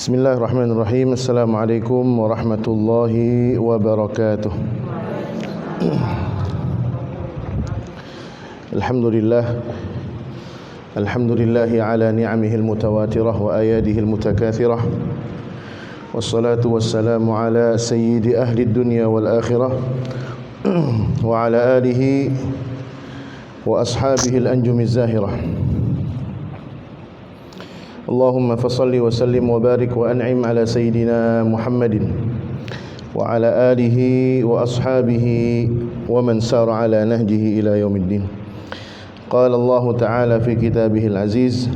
Bismillahirrahmanirrahim. Assalamualaikum warahmatullahi wabarakatuh. Alhamdulillahi ala ni'amihil mutawatirah wa ayadihil mutakathirah. Wassalatu wassalamu ala sayyidi ahli dunya wal akhirah wa ala alihi wa ashabihil anjumiz zahirah. Allahumma fasalli wa sallim wa barik wa an'im ala sayyidina Muhammadin wa ala alihi wa ashabihi wa man sara ala nahjihi ila yaumiddin. Qala Allah ta'ala fi kitabihil aziz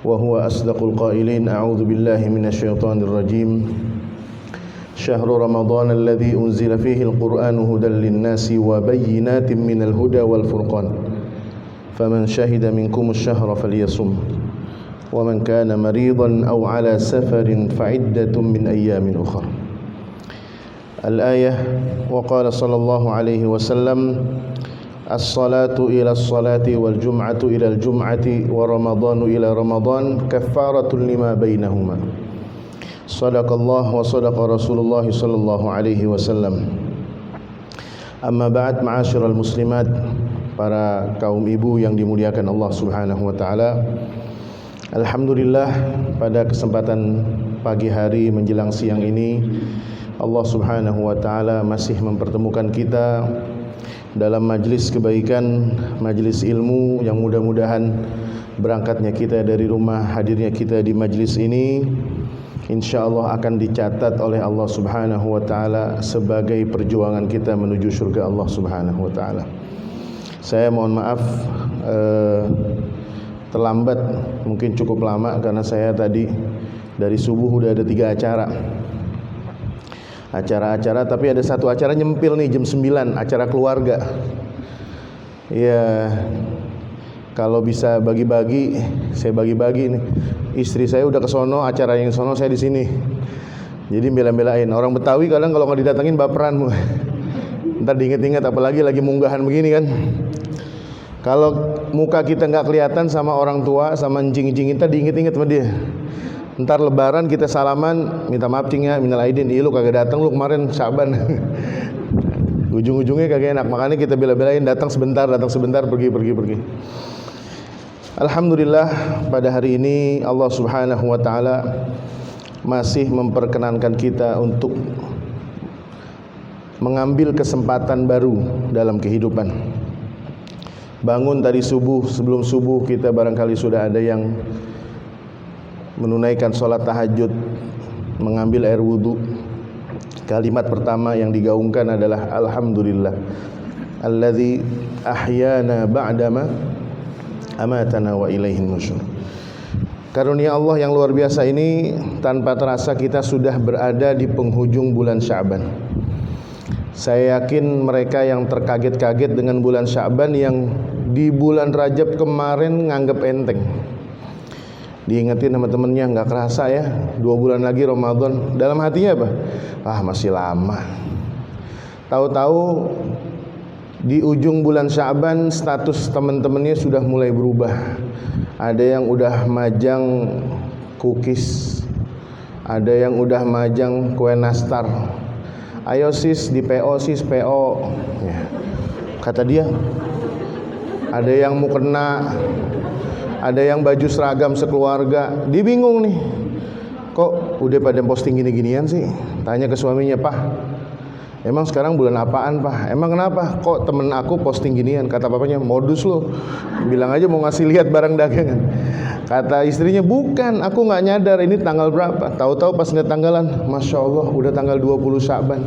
wa huwa asdaqul qailin, a'udzu billahi minasy syaithanir rajim. Syahrul Ramadan alladzi unzila fihi al-Qur'anu hudan lin-nasi wa bayyinatin minal huda wal furqan. فمن شهد منكم الشهر فليصم ومن كان مريضا أو على سفر فعدة من أيام أخر. الآية. وقال صلى الله عليه وسلم الصلاة إلى الصلاة والجمعة إلى الجمعة ورمضان إلى رمضان كفارة لما بينهما. صدق الله وصدق رسول الله صلى الله عليه وسلم. أما بعد، معاشر المسلمات, para kaum ibu yang dimuliakan Allah Subhanahu wa taala. Alhamdulillah, pada kesempatan pagi hari menjelang siang ini Allah Subhanahu wa taala masih mempertemukan kita dalam majlis kebaikan, majlis ilmu yang mudah-mudahan berangkatnya kita dari rumah, hadirnya kita di majlis ini insyaallah akan dicatat oleh Allah Subhanahu wa taala sebagai perjuangan kita menuju surga Allah Subhanahu wa taala. Saya mohon maaf terlambat, mungkin cukup lama karena saya tadi dari subuh udah ada 3 acara, tapi ada satu acara nyempil nih jam 9, acara keluarga. Ya, kalau bisa bagi-bagi, saya bagi-bagi nih. Istri saya udah ke sono, acara yang sono, saya di sini. Jadi bela-belain. Orang Betawi kadang kalau nggak didatengin baperan. Ntar diinget-inget, apalagi lagi munggahan begini kan. Kalau muka kita nggak kelihatan sama orang tua, sama encing-encing kita, diinget-inget sama dia. Ntar lebaran kita salaman, minta maaf cing ya, minal aidin, lu kagak datang lu kemarin Syaban. Ujung-ujungnya kagak enak, makanya kita bela-belain datang sebentar, pergi. Alhamdulillah, pada hari ini Allah Subhanahu wa taala masih memperkenankan kita untuk mengambil kesempatan baru dalam kehidupan. Bangun tadi subuh, sebelum subuh kita barangkali sudah ada yang menunaikan sholat tahajud, mengambil air wudu. Kalimat pertama yang digaungkan adalah Alhamdulillah alladzi ahyana ba'dama amatana wa ilaihin nusyur. Karunia Allah yang luar biasa ini, tanpa terasa kita sudah berada di penghujung bulan Sya'ban. Saya yakin mereka yang terkaget-kaget dengan bulan Sya'ban yang di bulan Rajab kemarin nganggep enteng, diingetin sama temennya, nggak kerasa ya 2 bulan lagi Ramadan. Dalam hatinya apa? Masih lama. Tahu-tahu di ujung bulan Sya'ban status teman-temannya sudah mulai berubah. Ada yang udah majang cookies, ada yang udah majang kue nastar. Ayo sis di PO, sis PO ya. Kata dia, ada yang mau kena, ada yang baju seragam sekeluarga. Dia bingung nih, kok udah pada posting gini-ginian sih. Tanya ke suaminya, Pak, emang sekarang bulan apaan Pak? Emang kenapa? Kok temen aku posting ginian? Kata papanya, modus lo, bilang aja mau ngasih lihat barang dagangan. Kata istrinya, bukan, aku gak nyadar ini tanggal berapa. Tahu-tahu pas ngeliat tanggalan, Masya Allah udah tanggal 20 Sya'ban.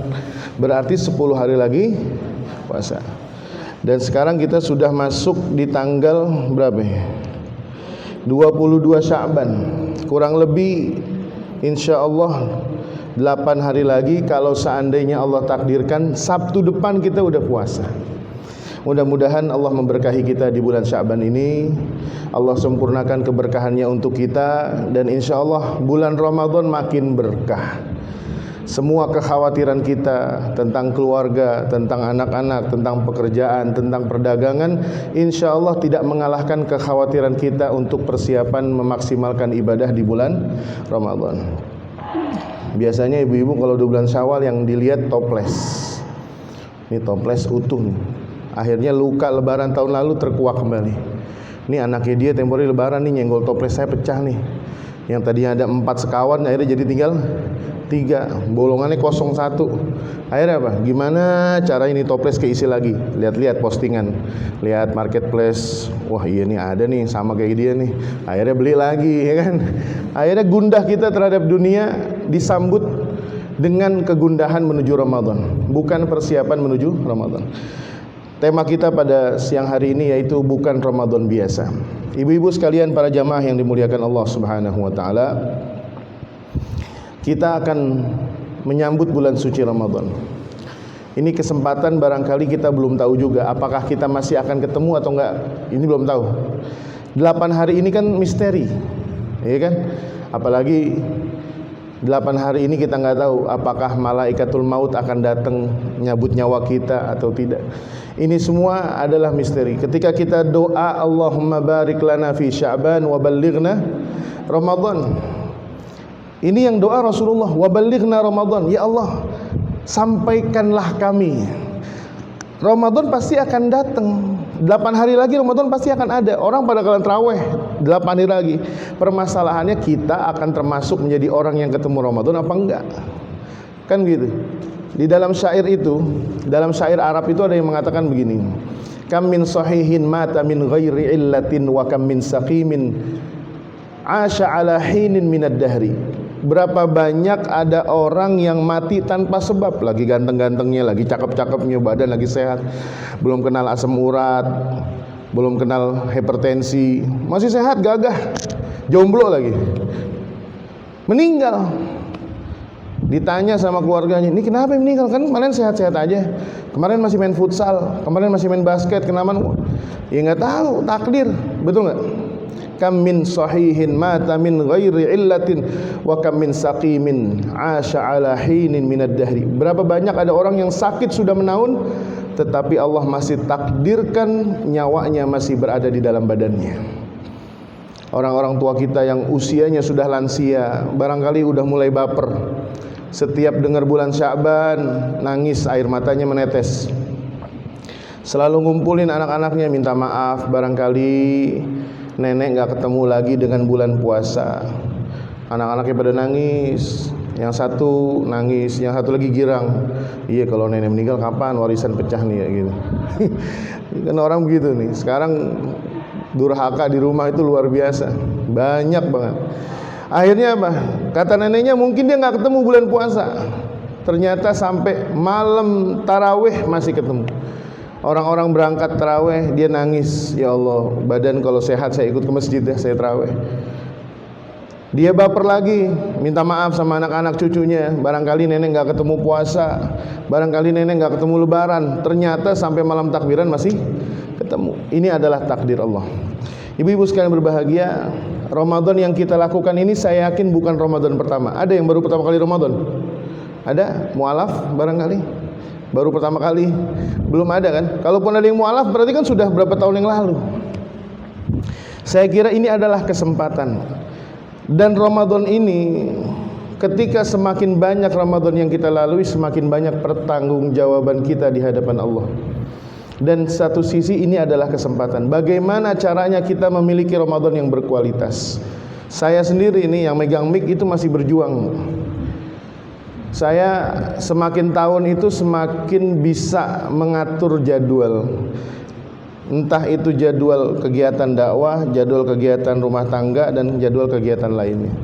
Berarti 10 hari lagi puasa. Dan sekarang kita sudah masuk di tanggal berapa ya? 22 Sya'ban. Kurang lebih insya Allah 8 hari lagi, kalau seandainya Allah takdirkan, Sabtu depan kita udah puasa. Mudah-mudahan Allah memberkahi kita di bulan Sya'ban ini. Allah sempurnakan keberkahannya untuk kita, dan insya Allah bulan Ramadan makin berkah. semua kekhawatiran kita tentang keluarga, tentang anak-anak, tentang pekerjaan, tentang perdagangan, insya Allah tidak mengalahkan kekhawatiran kita untuk persiapan memaksimalkan ibadah di bulan Ramadan. Biasanya ibu-ibu kalau di bulan Syawal yang dilihat toples, ini toples utuh nih. Akhirnya luka lebaran tahun lalu terkuak kembali. Ini anaknya dia tempo hari lebaran nih nyenggol toples saya pecah nih. Yang tadinya ada 4 sekawan akhirnya jadi tinggal 3, bolongannya 01. Akhirnya apa? Gimana cara ini toples keisi lagi? Lihat-lihat postingan, lihat marketplace. Wah iya nih ada nih sama kayak dia nih. Akhirnya beli lagi, ya kan? Akhirnya gundah kita terhadap dunia disambut dengan kegundahan menuju Ramadan, bukan persiapan menuju Ramadan. Tema kita pada siang hari ini yaitu bukan Ramadan biasa. Ibu-ibu sekalian, para jamaah yang dimuliakan Allah Subhanahu wa taala, kita akan menyambut bulan suci Ramadan. Ini kesempatan barangkali kita belum tahu juga apakah kita masih akan ketemu atau enggak. Ini belum tahu. 8 hari ini kan misteri, ya kan? Apalagi 8 hari ini kita nggak tahu apakah malaikatul maut akan datang nyabut nyawa kita atau tidak. Ini semua adalah misteri. Ketika kita doa Allahumma barik lana fi Sya'ban wa ballighna Ramadan. Ini yang doa Rasulullah, wa ballighna Ramadan. Ya Allah, sampaikanlah kami. Ramadan pasti akan datang. 8 hari lagi Ramadan pasti akan ada. Orang pada kalian tarawih 8 hari lagi. Permasalahannya kita akan termasuk menjadi orang yang ketemu Ramadan apa enggak? Kan gitu. Di dalam syair itu, dalam syair Arab itu ada yang mengatakan begini. Kam min sahihin mata min ghairi illatin wa kam min saqimin asha ala hinin minad dahri. Berapa banyak ada orang yang mati tanpa sebab, lagi ganteng-gantengnya, lagi cakep-cakepnya, badan lagi sehat, belum kenal asam urat, belum kenal hipertensi, masih sehat, gagah, jomblo lagi, meninggal. Ditanya sama keluarganya, ini kenapa meninggal? Kan kemarin sehat-sehat aja, kemarin masih main futsal, kemarin masih main basket, kenapa? Ya nggak tahu, takdir, betul nggak? Kam min sahihin mata min ghairi illatin wa kam min saqimin asha ala hinin minad dahri. Berapa banyak ada orang yang sakit sudah menaun, tetapi Allah masih takdirkan nyawanya masih berada di dalam badannya. Orang-orang tua kita yang usianya sudah lansia, barangkali udah mulai baper. Setiap dengar bulan Sya'ban, nangis, air matanya menetes. Selalu ngumpulin anak-anaknya minta maaf, barangkali nenek gak ketemu lagi dengan bulan puasa. Anak-anaknya pada nangis, yang satu nangis, yang satu lagi girang. Iya, kalau nenek meninggal kapan warisan pecah nih ya gitu. Kan orang begitu nih. Sekarang durhaka di rumah itu luar biasa, banyak banget. Akhirnya apa? Kata neneknya mungkin dia gak ketemu bulan puasa. Ternyata sampai malam tarawih masih ketemu. Orang-orang berangkat tarawih, dia nangis, ya Allah, badan kalau sehat saya ikut ke masjid ya, saya tarawih. Dia baper lagi, minta maaf sama anak-anak cucunya. Barangkali nenek gak ketemu puasa, barangkali nenek gak ketemu lebaran. Ternyata sampai malam takbiran masih ketemu. Ini adalah takdir Allah. Ibu-ibu sekalian berbahagia, Ramadan yang kita lakukan ini saya yakin bukan Ramadan pertama. Ada yang baru pertama kali Ramadan? Ada? Mu'alaf barangkali? Baru pertama kali? Belum ada kan? Kalaupun ada yang mu'alaf berarti kan sudah berapa tahun yang lalu. Saya kira ini adalah kesempatan. Dan Ramadan ini, ketika semakin banyak Ramadan yang kita lalui, semakin banyak pertanggungjawaban kita di hadapan Allah. Dan satu sisi ini adalah kesempatan. Bagaimana caranya kita memiliki Ramadan yang berkualitas? Saya sendiri ini yang megang mic itu masih berjuang. Saya semakin tahun itu semakin bisa mengatur jadwal. Entah itu jadwal kegiatan dakwah, jadwal kegiatan rumah tangga, dan jadwal kegiatan lainnya.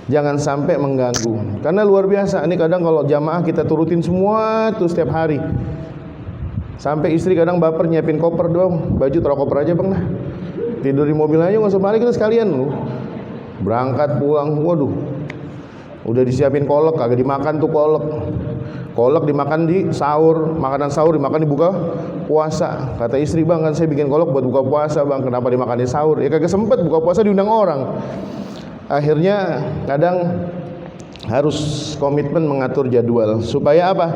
Jangan sampai mengganggu. Karena luar biasa, ini kadang kalau jamaah kita turutin semua tuh setiap hari. Sampai istri kadang baper nyiapin koper doang, baju taruh koper aja bang, nah tidur di mobil aja nggak usah balik, kita sekalian lu berangkat pulang, waduh udah disiapin kolak, kagak dimakan tuh kolak dimakan di sahur, makanan sahur dimakan di buka puasa. Kata istri, bang kan saya bikin kolak buat buka puasa bang, kenapa dimakan di sahur? Ya kagak sempet, buka puasa diundang orang. Akhirnya kadang Harus komitmen mengatur jadwal. Supaya apa?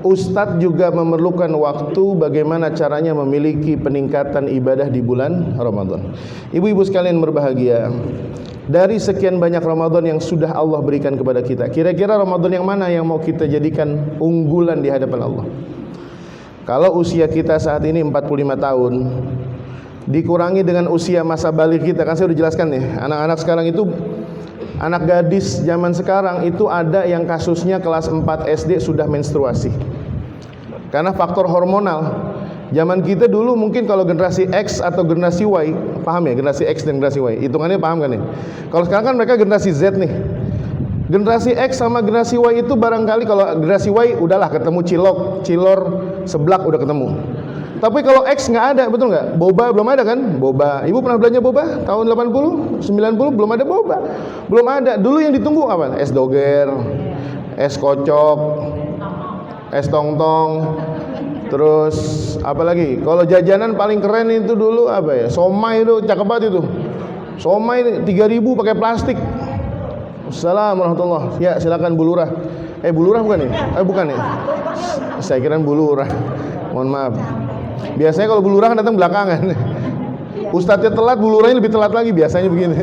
Ustadz juga memerlukan waktu bagaimana caranya memiliki peningkatan ibadah di bulan Ramadan. Ibu-ibu sekalian berbahagia, dari sekian banyak Ramadan yang sudah Allah berikan kepada kita, kira-kira Ramadan yang mana yang mau kita jadikan unggulan di hadapan Allah? Kalau usia kita saat ini 45 tahun dikurangi dengan usia masa balik kita, kan saya udah jelaskan nih, anak-anak sekarang itu, anak gadis zaman sekarang itu ada yang kasusnya kelas 4 SD sudah menstruasi karena faktor hormonal. Zaman kita dulu mungkin kalau generasi X atau generasi Y, paham ya, generasi X dan generasi Y, hitungannya paham kan nih? Kalau sekarang kan mereka generasi Z nih. Generasi X sama generasi Y itu barangkali, kalau generasi Y udahlah ketemu cilor, seblak udah ketemu. Tapi kalau X nggak ada, betul nggak? Boba belum ada kan? Boba. Ibu pernah belanja boba? Tahun 80, 90 belum ada boba. Belum ada. Dulu yang ditunggu apa? Es doger, es kocok, es tongtong. Terus apa lagi? Kalau jajanan paling keren itu dulu apa ya? Somai itu cakep banget itu. Somai 3.000 pakai plastik. Assalamualaikum warahmatullahi wabarakatuh. Ya, silakan Bu Lurah. Bu Lurah bukan ya? Bukan ya? Saya kira Bu Lurah. Mohon maaf. Biasanya kalau Bu Lurah kan datang belakangan. Ustadznya telat, Bu Lurahnya lebih telat lagi, biasanya begini.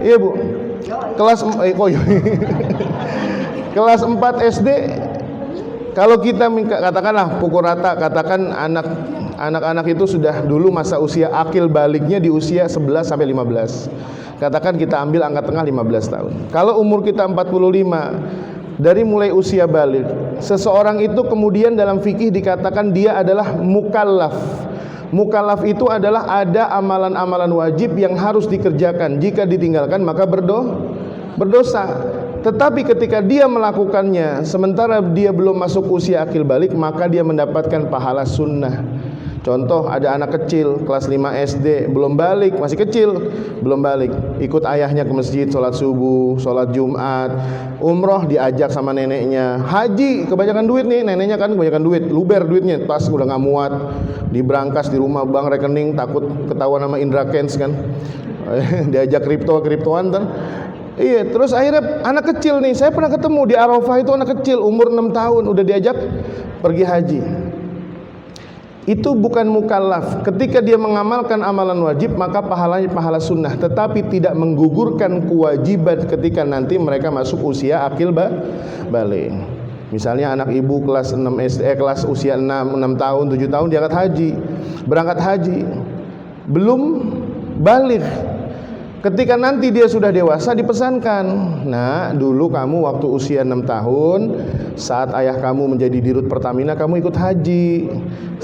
Iya Bu. Kelas 4 SD, kalau kita katakanlah pukul rata, katakan anak-anak itu sudah dulu masa usia akil baliknya di usia 11 sampai 15. Katakan kita ambil angka tengah 15 tahun. Kalau umur kita 45, dari mulai usia balik, seseorang itu kemudian dalam fikih dikatakan dia adalah mukallaf. Mukallaf itu adalah ada amalan-amalan wajib yang harus dikerjakan. Jika ditinggalkan maka berdosa. Tetapi ketika dia melakukannya sementara dia belum masuk usia akil balik, maka dia mendapatkan pahala sunnah. Contoh, ada anak kecil kelas 5 SD belum balik, masih kecil, belum balik, ikut ayahnya ke masjid, sholat subuh, sholat Jumat, umroh diajak sama neneknya, haji kebanyakan duit nih, neneknya kan kebanyakan duit, luber duitnya, tas udah nggak muat, diberangkas di rumah bank rekening, takut ketahuan sama Indra Kents kan, diajak kriptoan kan. Iya, terus akhirnya anak kecil nih, saya pernah ketemu di Arafah itu anak kecil umur 6 tahun udah diajak pergi haji. Itu bukan mukallaf. Ketika dia mengamalkan amalan wajib maka pahalanya pahala sunnah, tetapi tidak menggugurkan kewajiban ketika nanti mereka masuk usia akil balik. Misalnya anak ibu kelas 6 SD, kelas usia 6 tahun, 7 tahun diangkat haji, berangkat haji, belum balik. Ketika nanti dia sudah dewasa dipesankan, nah dulu kamu waktu usia 6 tahun saat ayah kamu menjadi dirut Pertamina kamu ikut haji.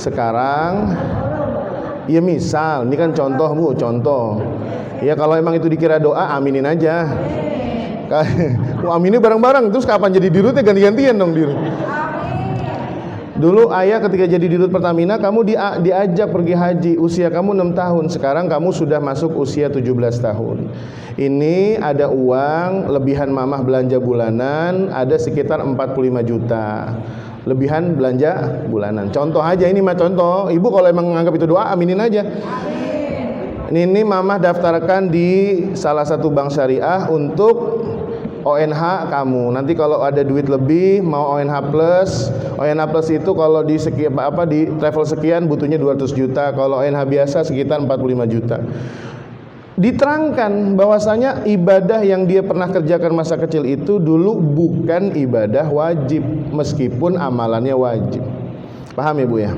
Sekarang ya misal, ini kan contoh Bu, contoh. Ya kalau emang itu dikira doa, aminin aja. Aminin bareng-bareng, terus kapan jadi dirutnya ganti-gantian dong dirut. Dulu ayah ketika jadi dirut Pertamina kamu diajak pergi haji, usia kamu 6 tahun, sekarang kamu sudah masuk usia 17 tahun. Ini ada uang lebihan mamah belanja bulanan, ada sekitar 45 juta lebihan belanja bulanan. Contoh aja, ini mah contoh. Ibu kalau emang menganggap itu doa, aminin aja. Ini mamah daftarkan di salah satu bank syariah untuk ONH kamu. Nanti kalau ada duit lebih mau ONH plus. ONH plus itu kalau di di travel sekian butuhnya 200 juta. Kalau ONH biasa sekitar 45 juta. Diterangkan bahwasanya ibadah yang dia pernah kerjakan masa kecil itu dulu bukan ibadah wajib meskipun amalannya wajib. Paham ya Bu ya?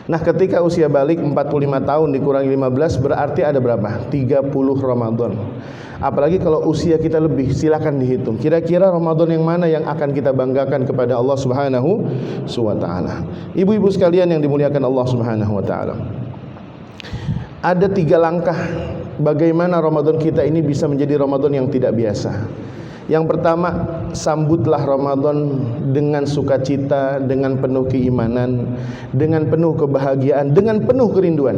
Nah, ketika usia balik 45 tahun dikurangi 15 berarti ada berapa? 30 Ramadan. Apalagi kalau usia kita lebih, silakan dihitung. Kira-kira Ramadan yang mana yang akan kita banggakan kepada Allah Subhanahu wa taala. Ibu-ibu sekalian yang dimuliakan Allah Subhanahu wa taala. Ada 3 langkah bagaimana Ramadan kita ini bisa menjadi Ramadan yang tidak biasa. Yang pertama, sambutlah Ramadan dengan sukacita, dengan penuh keimanan, dengan penuh kebahagiaan, dengan penuh kerinduan.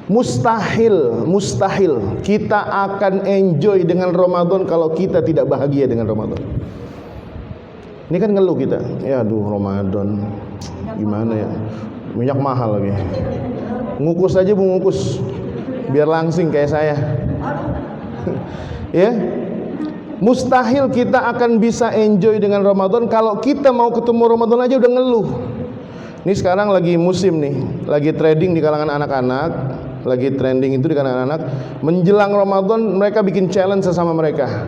Mustahil kita akan enjoy dengan Ramadan kalau kita tidak bahagia dengan Ramadan. Ini kan ngeluh kita, ya aduh Ramadan gimana ya, minyak mahal lagi, ngukus aja Bu, ngukus biar langsing kayak saya. Ya, Mustahil kita akan bisa enjoy dengan Ramadan kalau kita mau ketemu Ramadan aja udah ngeluh. Ini sekarang lagi musim nih, lagi trading di kalangan anak-anak, lagi trending itu di kalangan anak. Menjelang Ramadan mereka bikin challenge sesama mereka.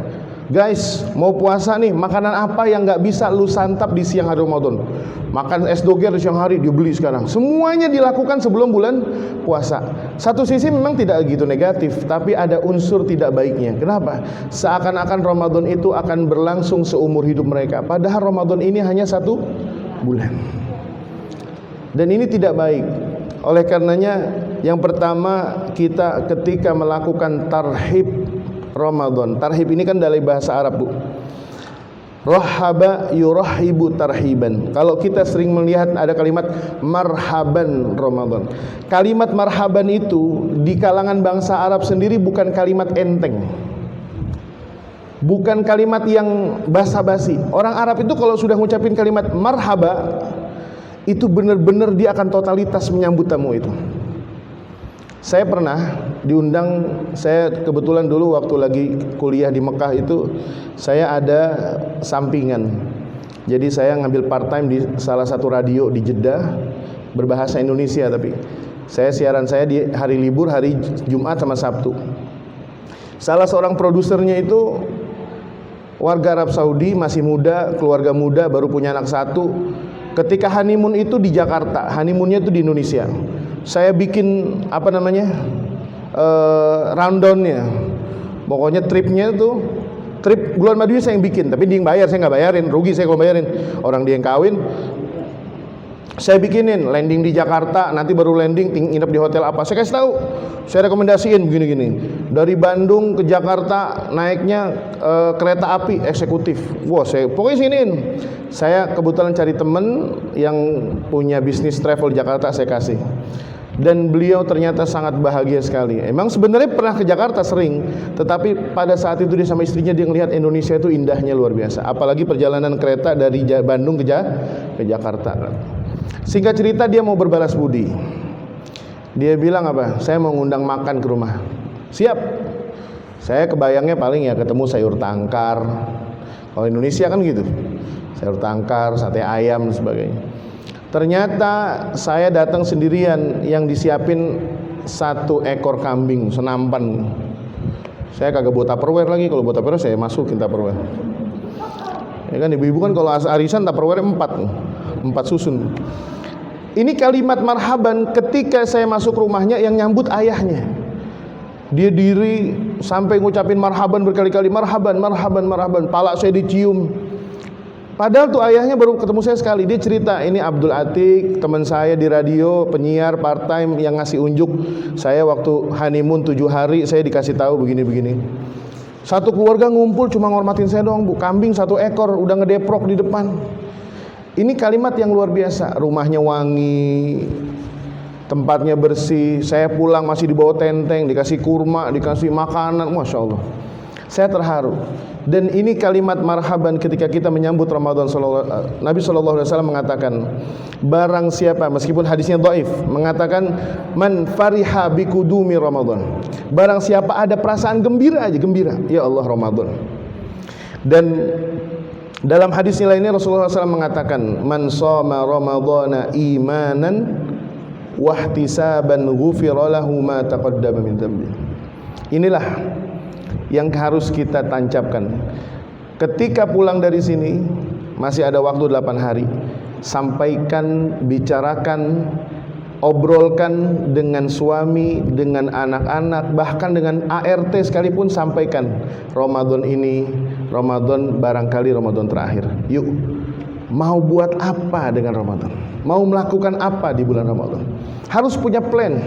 Guys, mau puasa nih, makanan apa yang nggak bisa lu santap di siang hari Ramadan? Makan es doger di siang hari, dibeli sekarang. Semuanya dilakukan sebelum bulan puasa. Satu sisi memang tidak gitu negatif, tapi ada unsur tidak baiknya. Kenapa? Seakan-akan Ramadan itu akan berlangsung seumur hidup mereka. Padahal Ramadan ini hanya 1 bulan. Dan ini tidak baik. Oleh karenanya, yang pertama kita ketika melakukan tarhib Ramadan. Tarhib ini kan dari bahasa Arab, Bu. Rahaba yurahibu tarhiban. Kalau kita sering melihat ada kalimat marhaban Ramadan. Kalimat marhaban itu di kalangan bangsa Arab sendiri bukan kalimat enteng. Bukan kalimat yang basa-basi. Orang Arab itu kalau sudah ngucapin kalimat marhaba, itu benar-benar dia akan totalitas menyambut tamu itu. Saya pernah diundang, saya kebetulan dulu waktu lagi kuliah di Mekah itu saya ada sampingan. Jadi saya ngambil part time di salah satu radio di Jeddah berbahasa Indonesia, tapi siaran saya di hari libur, hari Jumat sama Sabtu. Salah seorang produsernya itu warga Arab Saudi, masih muda, keluarga muda, baru punya anak 1. Ketika honeymoon itu di Jakarta, honeymoonnya itu di Indonesia. Saya bikin rundownnya, pokoknya tripnya itu, trip bulan madunya saya yang bikin, tapi dia yang bayar, saya nggak bayarin, rugi saya kalau bayarin. Orang dia yang kawin, saya bikinin landing di Jakarta, nanti baru landing nginep di hotel apa, saya kasih tahu, saya rekomendasiin begini-gini. Dari Bandung ke Jakarta naiknya kereta api eksekutif. Wah, saya pokoknya siniin. Saya kebetulan cari temen yang punya bisnis travel Jakarta, saya kasih. Dan beliau ternyata sangat bahagia sekali. Emang sebenarnya pernah ke Jakarta sering, tetapi pada saat itu dia sama istrinya dia ngelihat Indonesia itu indahnya luar biasa. Apalagi perjalanan kereta dari Bandung ke Jakarta. Singkat cerita dia mau berbalas budi. Dia bilang apa? Saya mau ngundang makan ke rumah. Siap. Saya kebayangnya paling ya ketemu sayur tangkar. Kalau Indonesia kan gitu. Sayur tangkar, sate ayam dan sebagainya. Ternyata saya datang sendirian, yang disiapin 1 ekor kambing senampan. Saya kagak bawa Tupperware lagi, kalau bawa Tupperware saya masukin Tupperware. Ya kan ibu-ibu kan kalau arisan Tupperware 4 susun. Ini kalimat marhaban ketika saya masuk rumahnya yang nyambut ayahnya. Dia diri sampai ngucapin marhaban berkali-kali, marhaban, marhaban, marhaban. Pala saya dicium. Padahal tuh ayahnya baru ketemu saya sekali. Dia cerita, ini Abdul Atik, teman saya di radio, penyiar part time yang ngasih unjuk. Saya waktu honeymoon 7 hari, saya dikasih tahu begini-begini. Satu keluarga ngumpul cuma ngormatin saya doang, Bu. Kambing 1 ekor udah ngedeprok di depan. Ini kalimat yang luar biasa. Rumahnya wangi, tempatnya bersih. Saya pulang masih dibawa tenteng, dikasih kurma, dikasih makanan. Masya Allah, saya terharu. Dan ini kalimat marhaban ketika kita menyambut Ramadan. Nabi SAW mengatakan, barang siapa, meskipun hadisnya dhaif, mengatakan man fariha bikudumi Ramadan, barang siapa ada perasaan gembira aja, gembira, ya Allah Ramadan. Dan dalam hadis lainnya Rasulullah SAW mengatakan, man shoma Ramadana imanan wahtisaban ghufira lahu ma taqaddama min dhanbi. Inilah yang harus kita tancapkan. Ketika pulang dari sini, masih ada waktu 8 hari, sampaikan, bicarakan, obrolkan dengan suami, dengan anak-anak, bahkan dengan ART sekalipun, sampaikan Ramadan ini, Ramadan barangkali Ramadan terakhir. Yuk, mau buat apa dengan Ramadan? Mau melakukan apa di bulan Ramadan? Harus punya plan.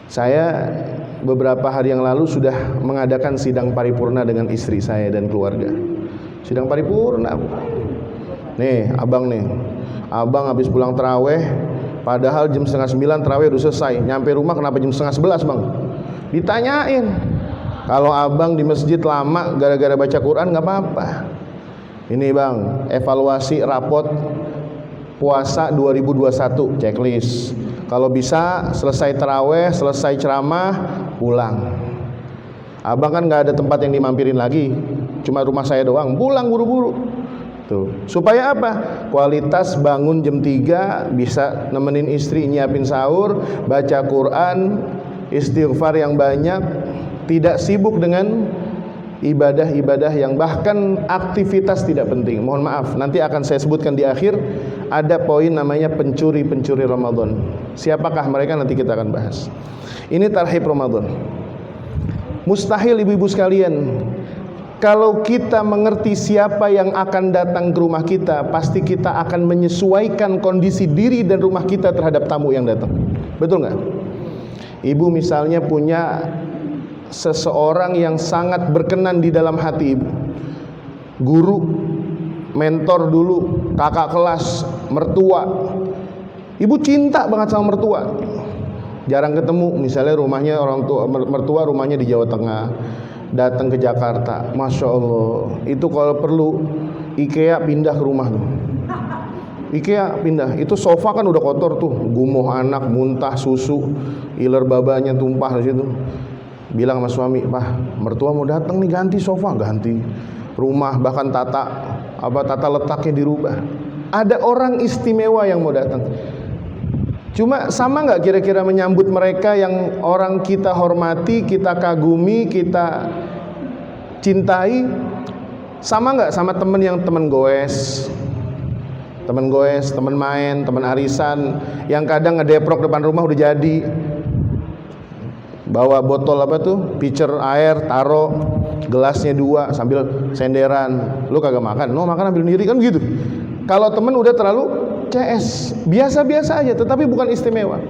Saya beberapa hari yang lalu sudah mengadakan sidang paripurna dengan istri saya dan keluarga. Sidang paripurna. Nih, abang habis pulang taraweh, padahal jam 8:30 taraweh udah selesai. Nyampe rumah kenapa jam 10:30, Bang? Ditanyain. Kalau abang di masjid lama gara-gara baca Quran nggak apa-apa. Ini Bang, evaluasi rapot puasa 2021, checklist. Kalau bisa selesai taraweh, selesai ceramah, pulang. Abang kan nggak ada tempat yang dimampirin lagi, cuma rumah saya doang, pulang buru-buru. Tuh. Supaya apa? Kualitas bangun jam 3 bisa nemenin istri nyiapin sahur, baca Quran, istighfar yang banyak, tidak sibuk dengan ibadah-ibadah yang bahkan aktivitas tidak penting. Mohon maaf, nanti akan saya sebutkan di akhir ada poin namanya pencuri-pencuri Ramadan. Siapakah mereka, nanti kita akan bahas. Ini tarhib Ramadan. Mustahil ibu-ibu sekalian, kalau kita mengerti siapa yang akan datang ke rumah kita, pasti kita akan menyesuaikan kondisi diri dan rumah kita terhadap tamu yang datang. Betul nggak? Ibu misalnya punya seseorang yang sangat berkenan di dalam hati ibu, guru, mentor dulu, kakak kelas, mertua. Ibu cinta banget sama mertua, jarang ketemu, misalnya rumahnya orang tua, mertua rumahnya di Jawa Tengah, datang ke Jakarta, Masya Allah, itu kalau perlu IKEA pindah ke rumah tuh. IKEA pindah, itu sofa kan udah kotor tuh, gumoh anak, muntah, susu, iler babanya tumpah di situ. Bilang sama suami, "Pak, mertua mau datang nih, ganti sofa." Ganti rumah, bahkan tata letaknya dirubah. Ada orang istimewa yang mau datang. Cuma sama nggak kira-kira menyambut mereka yang orang kita hormati, kita kagumi, kita cintai? Sama nggak sama temen yang temen goes, temen main, temen arisan, yang kadang ngedeprok depan rumah udah jadi, bawa botol pitcher air, taro gelasnya 2 sambil senderan, lu kagak makan, lu makan ambil sendiri, kan gitu. Kalau temen udah terlalu CS, biasa-biasa aja, tetapi bukan istimewa.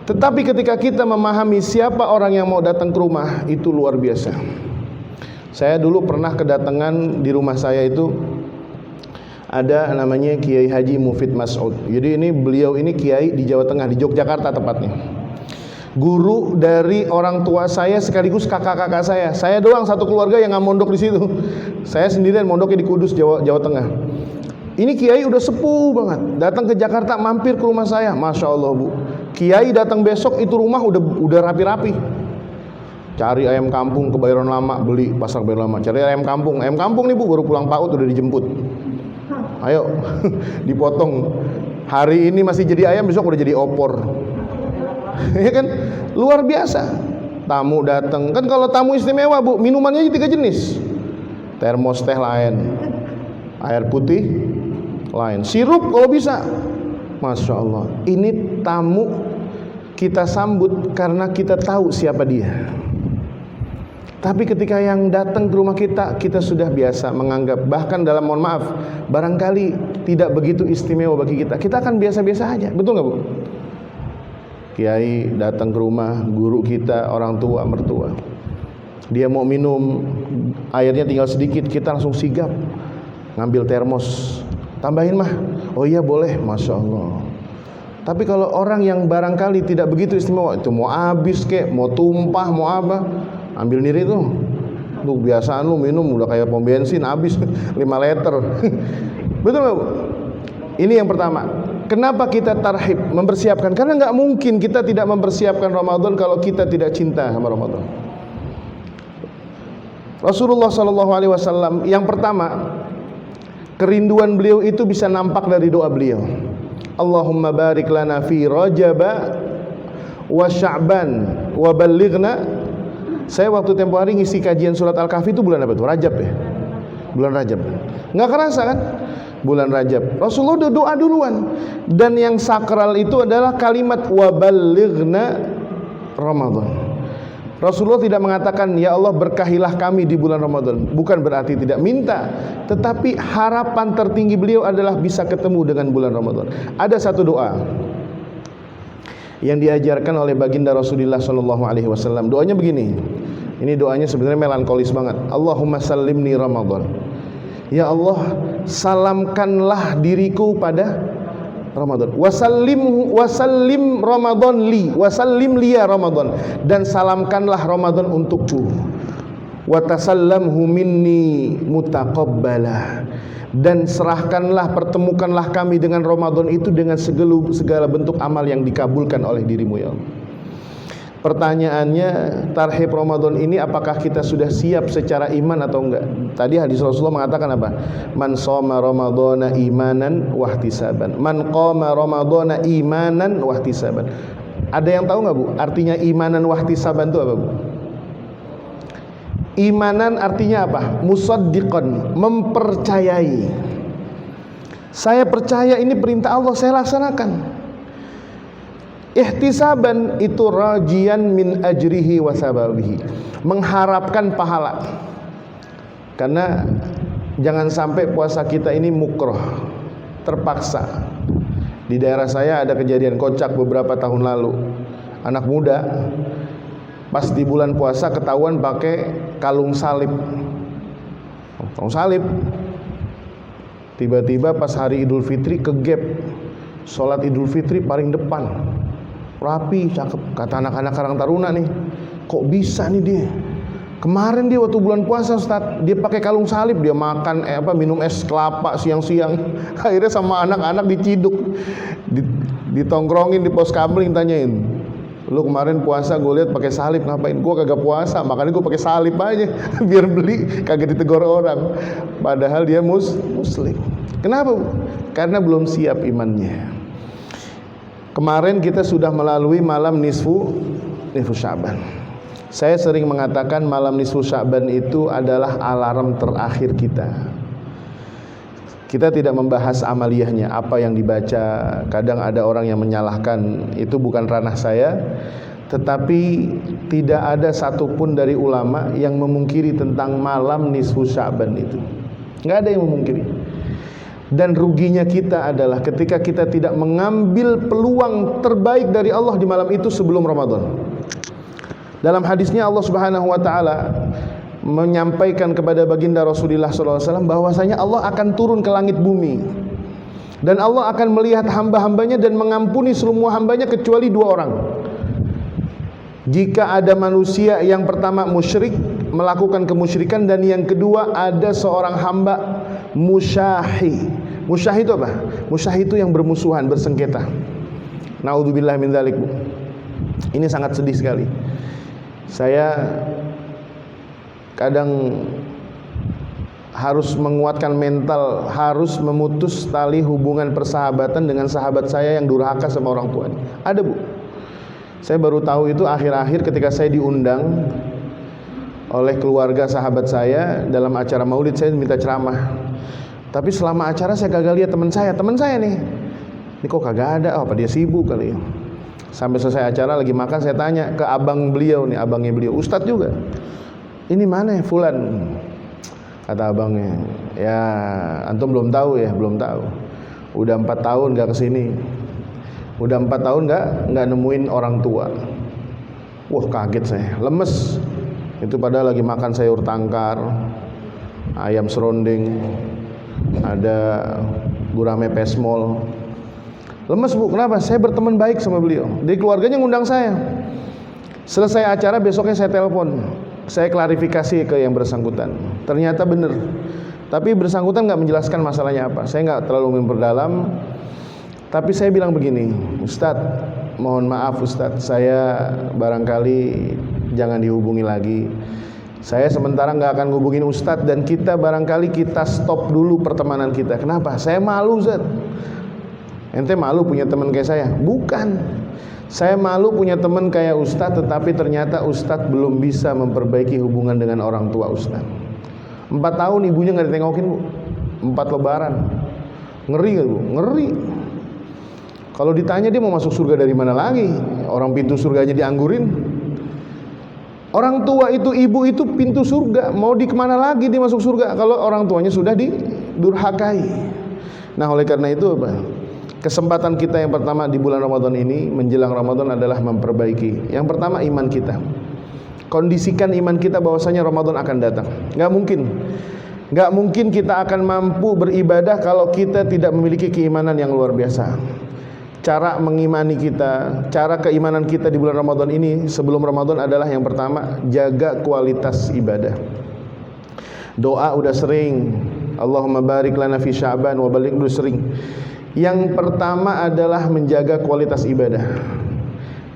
Tetapi ketika kita memahami siapa orang yang mau datang ke rumah, itu luar biasa. Saya dulu pernah kedatangan di rumah saya itu, ada namanya Kiai Haji Mufid Mas'ud. Jadi beliau ini kiai di Jawa Tengah, di Yogyakarta tepatnya. Guru dari orang tua saya sekaligus kakak-kakak saya. Saya doang satu keluarga yang nggak mondok di situ. Saya sendirian mondoknya di Kudus, Jawa Tengah. Ini kiai udah sepuh banget, datang ke Jakarta mampir ke rumah saya. Masya Allah bu, kiai datang besok itu rumah udah rapi-rapi. Cari ayam kampung ke Bayoran Lama, beli pasar Bayoran Lama. Cari ayam kampung nih bu, baru pulang PAUD udah dijemput. Ayo dipotong. Hari ini masih jadi ayam, besok udah jadi opor. Ya kan, luar biasa. Tamu datang, kan kalau tamu istimewa bu, minumannya 3 jenis. Termos teh lain, air putih lain, sirup kalau bisa. Masya Allah, ini tamu kita sambut karena kita tahu siapa dia. Tapi ketika yang datang ke rumah kita, kita sudah biasa menganggap, bahkan dalam, mohon maaf, barangkali tidak begitu istimewa bagi kita. Kita akan biasa-biasa aja, betul nggak bu? Kiai datang ke rumah, guru kita, orang tua, mertua, dia mau minum airnya tinggal sedikit, kita langsung sigap ngambil termos, tambahin mah, oh iya boleh, Masya Allah. Tapi kalau orang yang barangkali tidak begitu istimewa, itu mau habis kek, mau tumpah, mau apa, ambil diri tuh. Lu biasaan lu minum udah kayak pom bensin, habis 5 liter. Betul nggak bu? Ini yang pertama. Kenapa kita tarhib, mempersiapkan? Karena nggak mungkin kita tidak mempersiapkan Ramadan kalau kita tidak cinta sama Ramadan. Rasulullah SAW yang pertama, kerinduan beliau itu bisa nampak dari doa beliau. Allahumma barik lana fi Rajab wa Sya'ban wa ballighna. Saya waktu tempo hari ngisi kajian surat Al-Kahfi itu bulan apa tuh? Rajab ya? Bulan Rajab. Nggak kerasa kan? Bulan Rajab. Rasulullah udah doa duluan. Dan yang sakral itu adalah kalimat wa ballighna Ramadan. Rasulullah tidak mengatakan ya Allah berkahilah kami di bulan Ramadan. Bukan berarti tidak minta, tetapi harapan tertinggi beliau adalah bisa ketemu dengan bulan Ramadan. Ada satu doa yang diajarkan oleh baginda Rasulullah SAW. Doanya begini. Ini doanya sebenarnya melankolis banget. Allahumma sallimni Ramadan. Ya Allah, salamkanlah diriku pada Ramadan. Wasallim Ramadan li, wasallim liya Ramadan, dan salamkanlah Ramadan untukku. Wa tasallamhu minni mutaqabbala, dan serahkanlah, pertemukanlah kami dengan Ramadan itu dengan segala bentuk amal yang dikabulkan oleh dirimu ya Allah. Pertanyaannya, tarhib Ramadan ini apakah kita sudah siap secara iman atau enggak? Tadi hadis Rasulullah mengatakan apa? Man shoma ramadhana imanan wahtisaban. Man qama ramadhana imanan wahtisaban. Ada yang tahu enggak, Bu? Artinya imanan wahtisaban itu apa, Bu? Imanan artinya apa? Musaddiqan, mempercayai. Saya percaya ini perintah Allah, saya laksanakan. Ihtisaban itu rajian min ajrihi wa sababihi, mengharapkan pahala. Karena jangan sampai puasa kita ini mukroh, terpaksa. Di daerah saya ada kejadian kocak beberapa tahun lalu. Anak muda pas di bulan puasa ketahuan pakai kalung salib. Kalung salib. Tiba-tiba pas hari Idul Fitri kegep. Sholat Idul Fitri paling depan. Rapi, cakep. Kata anak-anak Karang Taruna nih, kok bisa nih dia? Kemarin dia waktu bulan puasa, Ustaz, dia pakai kalung salib, dia makan minum es kelapa siang-siang. Akhirnya sama anak-anak diciduk, ditongkrongin di pos kamling, tanyain, lu kemarin puasa gue lihat pakai salib ngapain? Gue kagak puasa, makanya gue pakai salib aja biar beli, kagak ditegur orang. Padahal dia muslim. Kenapa? Karena belum siap imannya. Kemarin kita sudah melalui malam nisfu Sya'ban. Saya sering mengatakan malam nisfu Sya'ban itu adalah alarm terakhir kita. Kita tidak membahas amaliyahnya, apa yang dibaca. Kadang ada orang yang menyalahkan, itu bukan ranah saya. Tetapi tidak ada satupun dari ulama yang memungkiri tentang malam nisfu Sya'ban itu. Nggak ada yang memungkiri. Dan ruginya kita adalah ketika kita tidak mengambil peluang terbaik dari Allah di malam itu sebelum Ramadan. Dalam hadisnya Allah Subhanahu wa taala menyampaikan kepada baginda Rasulullah SAW bahwasanya Allah akan turun ke langit bumi. Dan Allah akan melihat hamba-hambanya dan mengampuni semua hambanya kecuali dua orang. Jika ada manusia yang pertama musyrik, melakukan kemusyrikan, dan yang kedua ada seorang hamba musyahi. Musyahi itu apa? Musyahi itu yang bermusuhan, bersengketa. Naudzubillah min dzalik. Ini sangat sedih sekali. Saya kadang harus menguatkan mental, harus memutus tali hubungan persahabatan dengan sahabat saya yang durhaka sama orang tuanya. Ada, Bu. Saya baru tahu itu akhir-akhir ketika saya diundang oleh keluarga sahabat saya dalam acara maulid, saya minta ceramah. Tapi selama acara saya kagak lihat teman saya nih. Ini kok kagak ada? Oh, apa dia sibuk kali ya. Sampai selesai acara lagi makan, saya tanya ke abang beliau nih, abangnya beliau, Ustadz juga. Ini mana ya Fulan? Kata abangnya, ya antum belum tahu ya, belum tahu. Udah 4 tahun gak kesini. Udah 4 tahun gak nemuin orang tua. Wah, kaget saya, lemes. Itu padahal lagi makan sayur tangkar, ayam serunding, ada gurame pesmol. Lemes, Bu. Kenapa? Saya berteman baik sama beliau. Di keluarganya ngundang saya. Selesai acara besoknya saya telepon. Saya klarifikasi ke yang bersangkutan. Ternyata benar. Tapi bersangkutan nggak menjelaskan masalahnya apa. Saya nggak terlalu memperdalam. Tapi saya bilang begini, Ustadz, mohon maaf Ustadz, saya barangkali jangan dihubungi lagi. Saya sementara nggak akan hubungin Ustadz, dan kita barangkali kita stop dulu pertemanan kita. Kenapa? Saya malu, Ustadz. Ente malu punya teman kayak saya? Bukan. Saya malu punya teman kayak Ustadz, tetapi ternyata Ustadz belum bisa memperbaiki hubungan dengan orang tua Ustadz. 4 tahun ibunya nggak ditengokin, Bu. 4 lebaran. Ngeri gak, Bu? Ngeri. Kalau ditanya dia mau masuk surga dari mana lagi? Orang pintu surganya dianggurin. Orang tua itu, ibu itu pintu surga. Mau di kemana lagi dia masuk surga kalau orang tuanya sudah didurhakai? Nah, oleh karena itu apa? Kesempatan kita yang pertama di bulan Ramadan ini, menjelang Ramadan, adalah memperbaiki. Yang pertama, iman kita. Kondisikan iman kita bahwasanya Ramadan akan datang. Gak mungkin kita akan mampu beribadah kalau kita tidak memiliki keimanan yang luar biasa. Cara mengimani kita, cara keimanan kita di bulan Ramadan ini sebelum Ramadan adalah yang pertama, jaga kualitas ibadah. Doa udah sering, Allahumma barik lana fi Sya'ban wa baligh, udah sering. Yang pertama adalah menjaga kualitas ibadah.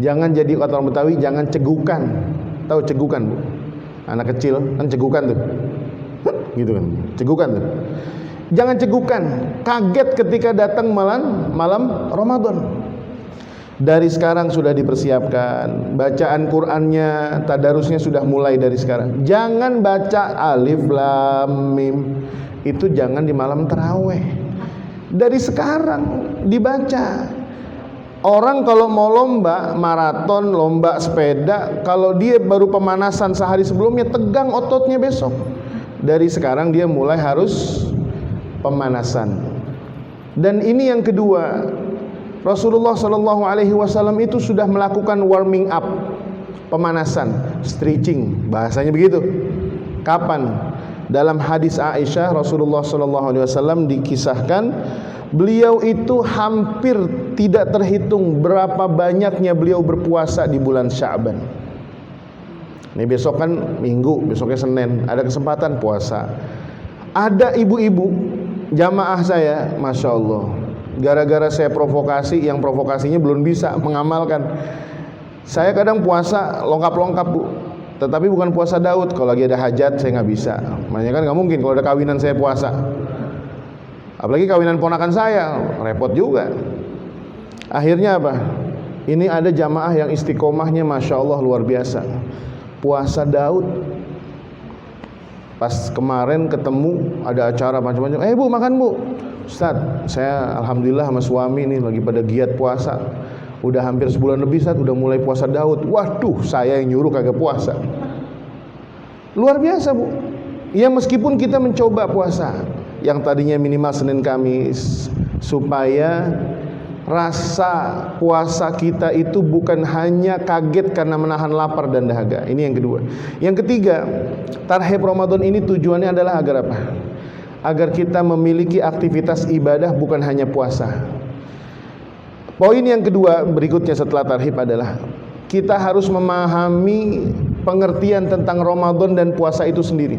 Jangan jadi kata orang Betawi, jangan cegukan. Tahu cegukan, Bu? Anak kecil kan cegukan tuh. Gitu kan. Cegukan tuh. Jangan cegukan, kaget ketika datang malam Ramadan. Dari sekarang sudah dipersiapkan. Bacaan Qur'annya, tadarusnya sudah mulai dari sekarang. Jangan baca alif lam mim. Itu jangan di malam tarawih. Dari sekarang dibaca. Orang kalau mau lomba maraton, lomba sepeda, kalau dia baru pemanasan sehari sebelumnya, tegang ototnya besok. Dari sekarang dia mulai harus pemanasan. Dan ini yang kedua, Rasulullah SAW itu sudah melakukan warming up, pemanasan, stretching, bahasanya begitu. Kapan? Dalam hadis Aisyah, Rasulullah SAW dikisahkan beliau itu hampir tidak terhitung berapa banyaknya beliau berpuasa di bulan Sya'ban. Ini besok kan Minggu, besoknya Senin, ada kesempatan puasa. Ada ibu-ibu jamaah saya, Masya Allah, gara-gara saya provokasi, yang provokasinya belum bisa mengamalkan. Saya kadang puasa lengkap-lengkap, Bu, tetapi bukan puasa Daud. Kalau lagi ada hajat saya nggak bisa. Makanya kan nggak mungkin kalau ada kawinan saya puasa. Apalagi kawinan ponakan saya, repot juga. Akhirnya apa? Ini ada jamaah yang istiqomahnya Masya Allah luar biasa. Puasa Daud. Pas kemarin ketemu ada acara macam-macam. Bu, makan Bu. Ustaz, saya alhamdulillah sama suami nih lagi pada giat puasa. Udah hampir sebulan lebih, Ustaz, udah mulai puasa Daud. Waduh, saya yang nyuruh kagak puasa. Luar biasa, Bu. Ya meskipun kita mencoba puasa yang tadinya minimal Senin Kamis, supaya rasa puasa kita itu bukan hanya kaget karena menahan lapar dan dahaga. Ini yang kedua. Yang ketiga, tarhib Ramadan ini tujuannya adalah agar apa? Agar kita memiliki aktivitas ibadah bukan hanya puasa. Poin yang kedua berikutnya setelah tarhib adalah kita harus memahami pengertian tentang Ramadan dan puasa itu sendiri.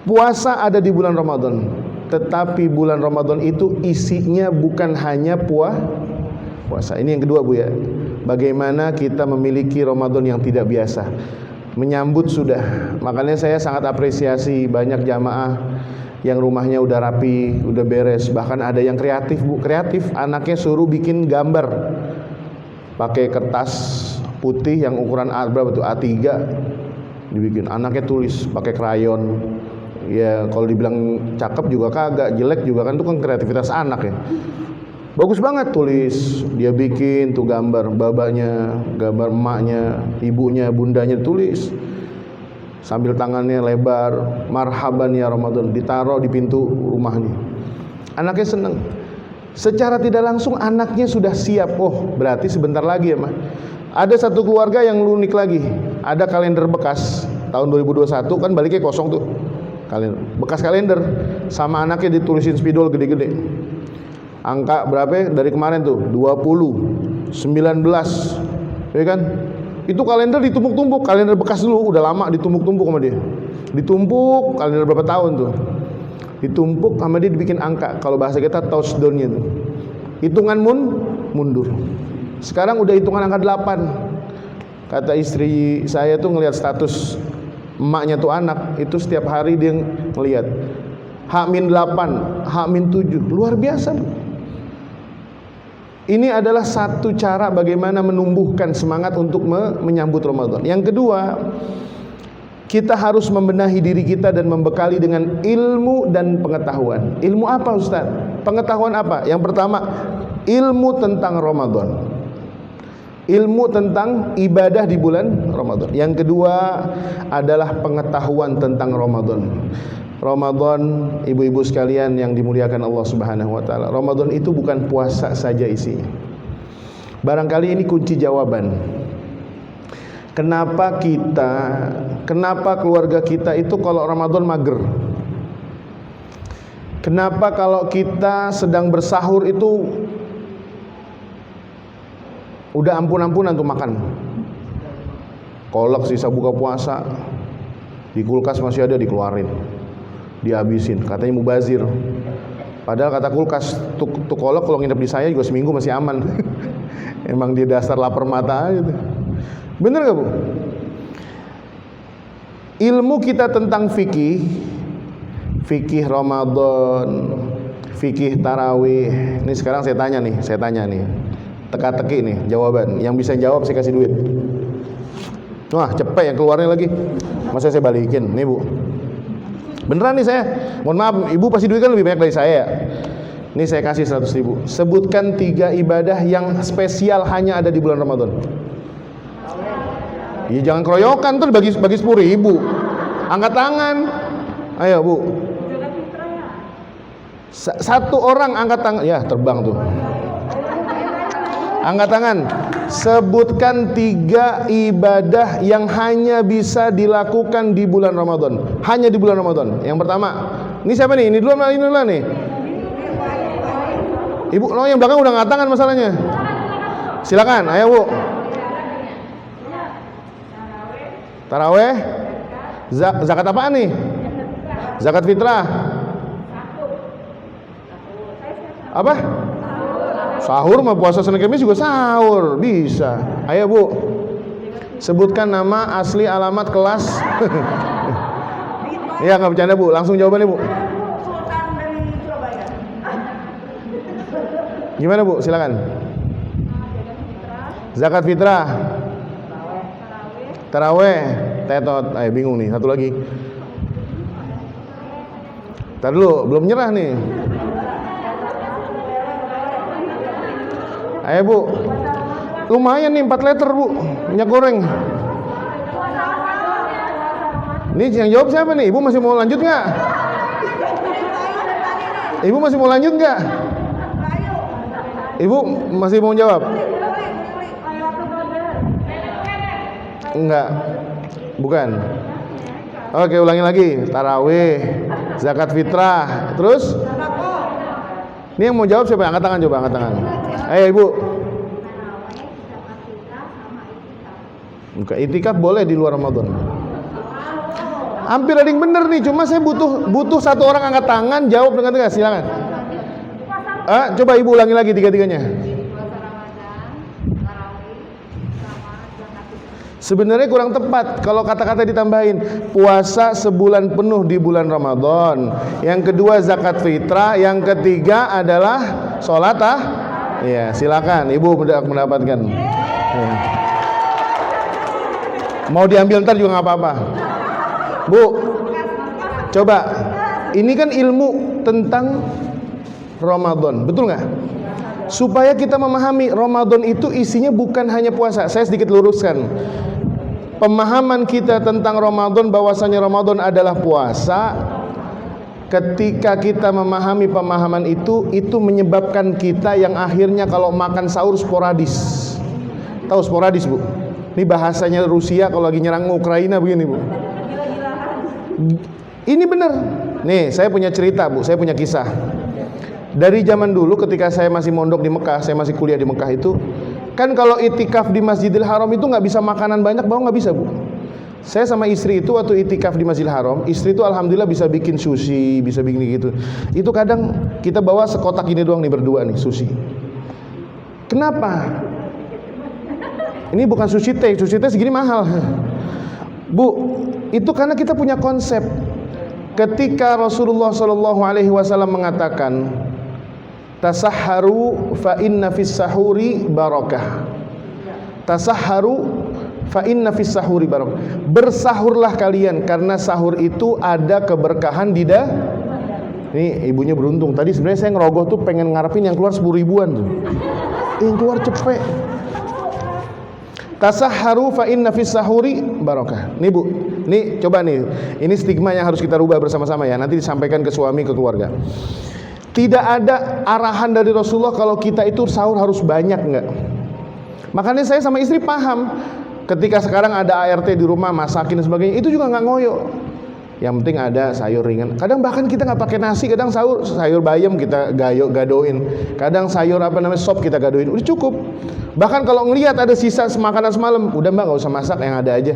Puasa ada di bulan Ramadan, tetapi bulan Ramadan itu isinya bukan hanya puasa. Ini yang kedua, Bu, ya. Bagaimana kita memiliki Ramadan yang tidak biasa. Menyambut sudah. Makanya saya sangat apresiasi banyak jamaah yang rumahnya udah rapi, udah beres. Bahkan ada yang kreatif, Bu. Kreatif, anaknya suruh bikin gambar pakai kertas putih yang ukuran berapa tuh? A3 dibikin. Anaknya tulis pakai krayon. Ya kalau dibilang cakep juga kagak, jelek juga kan, itu kan kreativitas anak ya. Bagus banget tulis, dia bikin tuh gambar babanya, gambar emaknya, ibunya, bundanya tulis. Sambil tangannya lebar, marhaban ya Ramadan, ditaruh di pintu rumahnya. Anaknya seneng. Secara tidak langsung anaknya sudah siap. Oh, berarti sebentar lagi ya, Mah. Ada satu keluarga yang unik lagi. Ada kalender bekas tahun 2021 kan baliknya kosong tuh. Bekas kalender sama anaknya ditulisin spidol gede-gede. Angka berapa dari kemarin tuh? 20, 19, ya kan? Itu kalender ditumpuk-tumpuk, kalender bekas dulu udah lama ditumpuk-tumpuk sama dia. Ditumpuk kalender berapa tahun tuh? Ditumpuk sama dia dibikin angka. Kalau bahasa kita touchdown-nya tuh. Hitungan mundur. Sekarang udah hitungan angka 8. Kata istri saya tuh ngelihat status emaknya tuh anak, itu setiap hari dia ngelihat H-8, H-7, luar biasa. Ini adalah satu cara bagaimana menumbuhkan semangat untuk menyambut Ramadan. Yang kedua, kita harus membenahi diri kita dan membekali dengan ilmu dan pengetahuan. Ilmu apa, Ustaz? Pengetahuan apa? Yang pertama, ilmu tentang Ramadan. Ilmu tentang ibadah di bulan Ramadan. Yang kedua adalah pengetahuan tentang Ramadan. Ramadan, ibu-ibu sekalian yang dimuliakan Allah Subhanahu wa taala. Ramadan itu bukan puasa saja isinya. Barangkali ini kunci jawaban. Kenapa keluarga kita itu kalau Ramadan mager? Kenapa kalau kita sedang bersahur itu udah ampun-ampunan tuh makan? Kolak sisa buka puasa di kulkas masih ada, dikeluarin, dihabisin, katanya mubazir. Padahal kata kulkas tuh kolak kalau nginep di saya juga seminggu masih aman. Emang dia dasar lapar mata aja tuh. Bener gak Bu? Ilmu kita tentang fikih Ramadan, fikih tarawih. Ini sekarang saya tanya nih, teka-teki nih jawaban. Yang bisa jawab saya kasih duit. Wah cepet yang keluarnya lagi. Masa saya balikin? Nih Bu, beneran nih saya. Mohon maaf, Ibu pasti duit kan lebih banyak dari saya. Nih saya kasih 100.000. Sebutkan 3 ibadah yang spesial hanya ada di bulan Ramadan. Ya jangan keroyokan tuh bagi 10.000. Angkat tangan. Ayo Bu. Satu orang angkat tangan. Ya terbang tuh. Angkat tangan. Sebutkan 3 ibadah yang hanya bisa dilakukan di bulan Ramadan. Hanya di bulan Ramadan. Yang pertama. Ini siapa nih? Ini dulu nih. Ibu, yang belakang udah angkat tangan masalahnya. Silakan, ayo Bu. Taraweh. Zakat apaan nih? Zakat fitrah. Apa? Sahur mah puasa Senin Kamis juga sahur, bisa. Ayo Bu. Sebutkan nama, asli, alamat, kelas. Iya nggak bercanda Bu, langsung jawabannya Bu. Gimana Bu? Silakan. Zakat fitrah. Taraweh. Tetot. Ayo bingung nih, satu lagi. Ntar dulu, belum nyerah nih. Ayo Bu. Lumayan nih 4 liter Bu, minyak goreng. Ini yang jawab siapa nih? Ibu masih mau lanjut nggak? Ibu masih mau lanjut nggak? Ibu masih mau jawab? Enggak. Bukan. Oke, ulangi lagi. Tarawih, zakat fitrah, terus? Ini yang mau jawab siapa? Angkat tangan coba, angkat tangan. Ayo Ibu. Bukan itikaf boleh di luar Ramadan. Hampir ada yang bener nih, cuma saya butuh satu orang angkat tangan jawab dengan tegas. Silakan. Coba Ibu ulangi lagi 3-3-nya. Sebenarnya kurang tepat kalau kata-kata ditambahin. Puasa sebulan penuh di bulan Ramadan. Yang kedua zakat fitrah. Yang ketiga adalah sholat ya, silakan Ibu mendapatkan ya. Mau diambil ntar juga nggak apa-apa Bu. Coba, ini kan ilmu tentang Ramadan, betul nggak? Supaya kita memahami Ramadan itu isinya bukan hanya puasa. Saya sedikit luruskan. Pemahaman kita tentang Ramadan bahwasanya Ramadan adalah puasa. Ketika kita memahami pemahaman itu menyebabkan kita yang akhirnya kalau makan sahur sporadis. Tahu sporadis Bu? Ini bahasanya Rusia kalau lagi nyerang Ukraina begini Bu. Ini benar. Nih saya punya cerita Bu, saya punya kisah. Dari zaman dulu ketika saya masih mondok di Mekah, saya masih kuliah di Mekah itu, kan kalau itikaf di Masjidil Haram itu nggak bisa makanan banyak, bawa nggak bisa Bu. Saya sama istri itu waktu itikaf di Masjidil Haram, istri itu alhamdulillah bisa bikin sushi, bisa bikin gitu. Itu kadang kita bawa sekotak ini doang nih berdua nih sushi. Kenapa? Ini bukan sushi teh segini mahal. Bu, itu karena kita punya konsep. Ketika Rasulullah SAW mengatakan, tasahharu fa inna fis sahuri barakah. Tasahharu fa inna fis sahuri barakah. Bersahurlah kalian karena sahur itu ada keberkahan di Ini ibunya beruntung. Tadi sebenarnya saya ngerogoh tuh pengen ngarepin yang keluar 10 ribuan tuh. Yang keluar cepet. Tasahharu fa inna fis sahuri barakah. Nih Bu, nih coba nih. Ini stigma yang harus kita rubah bersama-sama ya. Nanti disampaikan ke suami, ke keluarga. Tidak ada arahan dari Rasulullah kalau kita itu sahur harus banyak, enggak. Makanya saya sama istri paham. Ketika sekarang ada ART di rumah masakin dan sebagainya, itu juga nggak ngoyo. Yang penting ada sayur ringan. Kadang bahkan kita nggak pakai nasi, kadang sayur bayam kita gadoin. Kadang sayur sop kita gadoin. Udah cukup. Bahkan kalau ngelihat ada sisa makanan semalam, udah Mbak nggak usah masak, yang ada aja.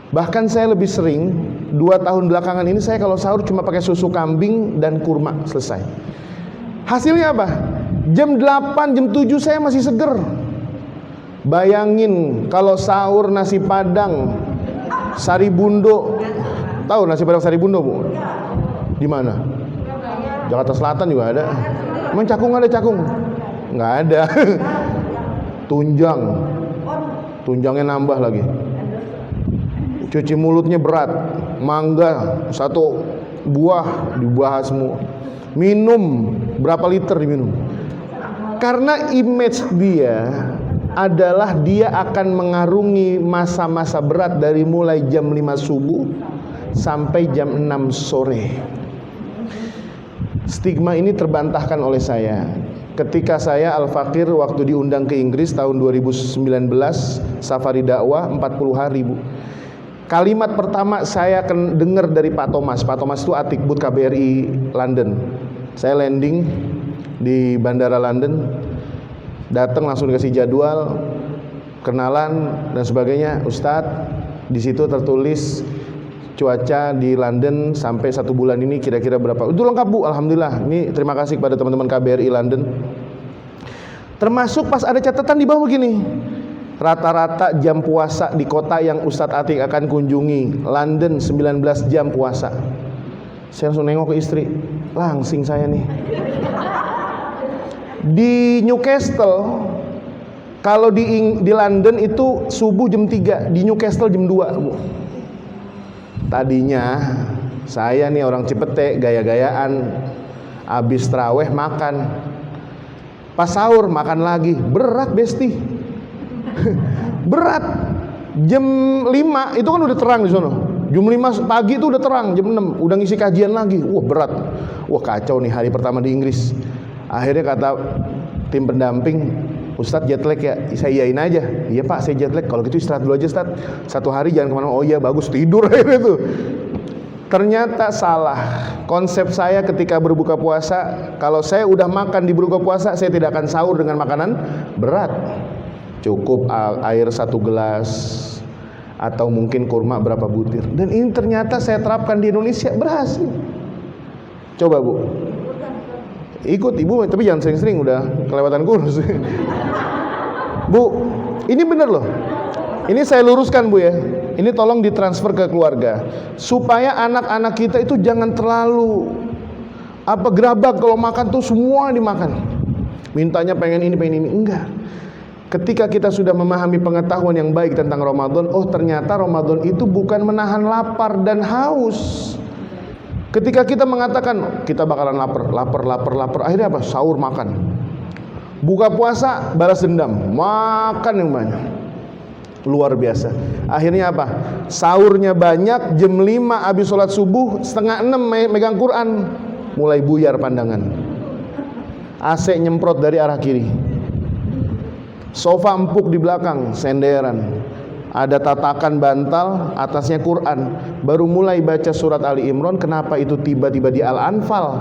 Bahkan saya lebih sering 2 tahun belakangan ini saya kalau sahur cuma pakai susu kambing dan kurma, selesai. Hasilnya apa? Jam 8, jam 7 saya masih seger. Bayangin kalau sahur nasi padang Sari Bundo. Tahu nasi padang Sari Bundo, Bu? Di mana? Jakarta Selatan juga ada. Emang Cakung ada Cakung? Nggak ada. Tunjangnya nambah lagi. Cuci mulutnya berat. Mangga satu buah dibahas semua. Minum berapa liter diminum? Karena image dia adalah dia akan mengarungi masa-masa berat dari mulai jam 5 subuh sampai jam 6 sore. Stigma ini terbantahkan oleh saya. Ketika saya Al-Fakir waktu diundang ke Inggris tahun 2019, safari dakwah 40 hari, Bu. Kalimat pertama saya akan dengar dari Pak Thomas. Pak Thomas itu Atikbud KBRI London. Saya landing di Bandara London, datang langsung dikasih jadwal, kenalan dan sebagainya. Ustadz, di situ tertulis cuaca di London sampai 1 bulan ini kira-kira berapa. Itu lengkap, Bu. Alhamdulillah. Ini terima kasih kepada teman-teman KBRI London. Termasuk pas ada catatan di bawah begini, rata-rata jam puasa di kota yang Ustadz Atik akan kunjungi, London 19 jam puasa. Saya langsung nengok ke istri, langsing saya nih. Di Newcastle, kalau di London itu subuh jam 3, di Newcastle jam 2, Bu. Tadinya saya nih orang Cipete, gaya-gayaan, habis taraweh makan, pas sahur makan lagi, berat besti. Berat. Jam 5 itu kan udah terang di sono. Jam 5 pagi itu udah terang, jam 6 udah ngisi kajian lagi. Wah, berat. Wah, kacau nih hari pertama di Inggris. Akhirnya kata tim pendamping, Ustadz jet lag ya? Saya iyain aja. Iya Pak, saya jet lag. Kalau gitu istirahat dulu aja Ustadz. 1 hari jangan kemana-mana. Oh iya bagus, tidur akhirnya tuh. Ternyata salah. Konsep saya ketika berbuka puasa, kalau saya udah makan di berbuka puasa, saya tidak akan sahur dengan makanan berat. Cukup air 1 gelas atau mungkin kurma berapa butir. Dan ini ternyata saya terapkan di Indonesia, berhasil. Coba, Bu. Ikut Ibu, tapi jangan sering-sering, udah kelewatan kurus. Bu, ini bener loh. Ini saya luruskan, Bu ya. Ini tolong ditransfer ke keluarga supaya anak-anak kita itu jangan terlalu gerabak kalau makan tuh semua dimakan. Mintanya pengen ini, enggak. Ketika kita sudah memahami pengetahuan yang baik tentang Ramadan, oh ternyata Ramadan itu bukan menahan lapar dan haus. Ketika kita mengatakan kita bakalan lapar, akhirnya apa? Sahur makan. Buka puasa balas dendam, makan yang banyak. Luar biasa. Akhirnya apa? Sahurnya banyak, jam 5 habis sholat subuh, setengah 6 megang Quran, mulai buyar pandangan. AC nyemprot dari arah kiri. Sofa empuk di belakang, senderan. Ada tatakan bantal, atasnya Quran. Baru mulai baca surat Ali Imran, kenapa itu tiba-tiba di Al-Anfal?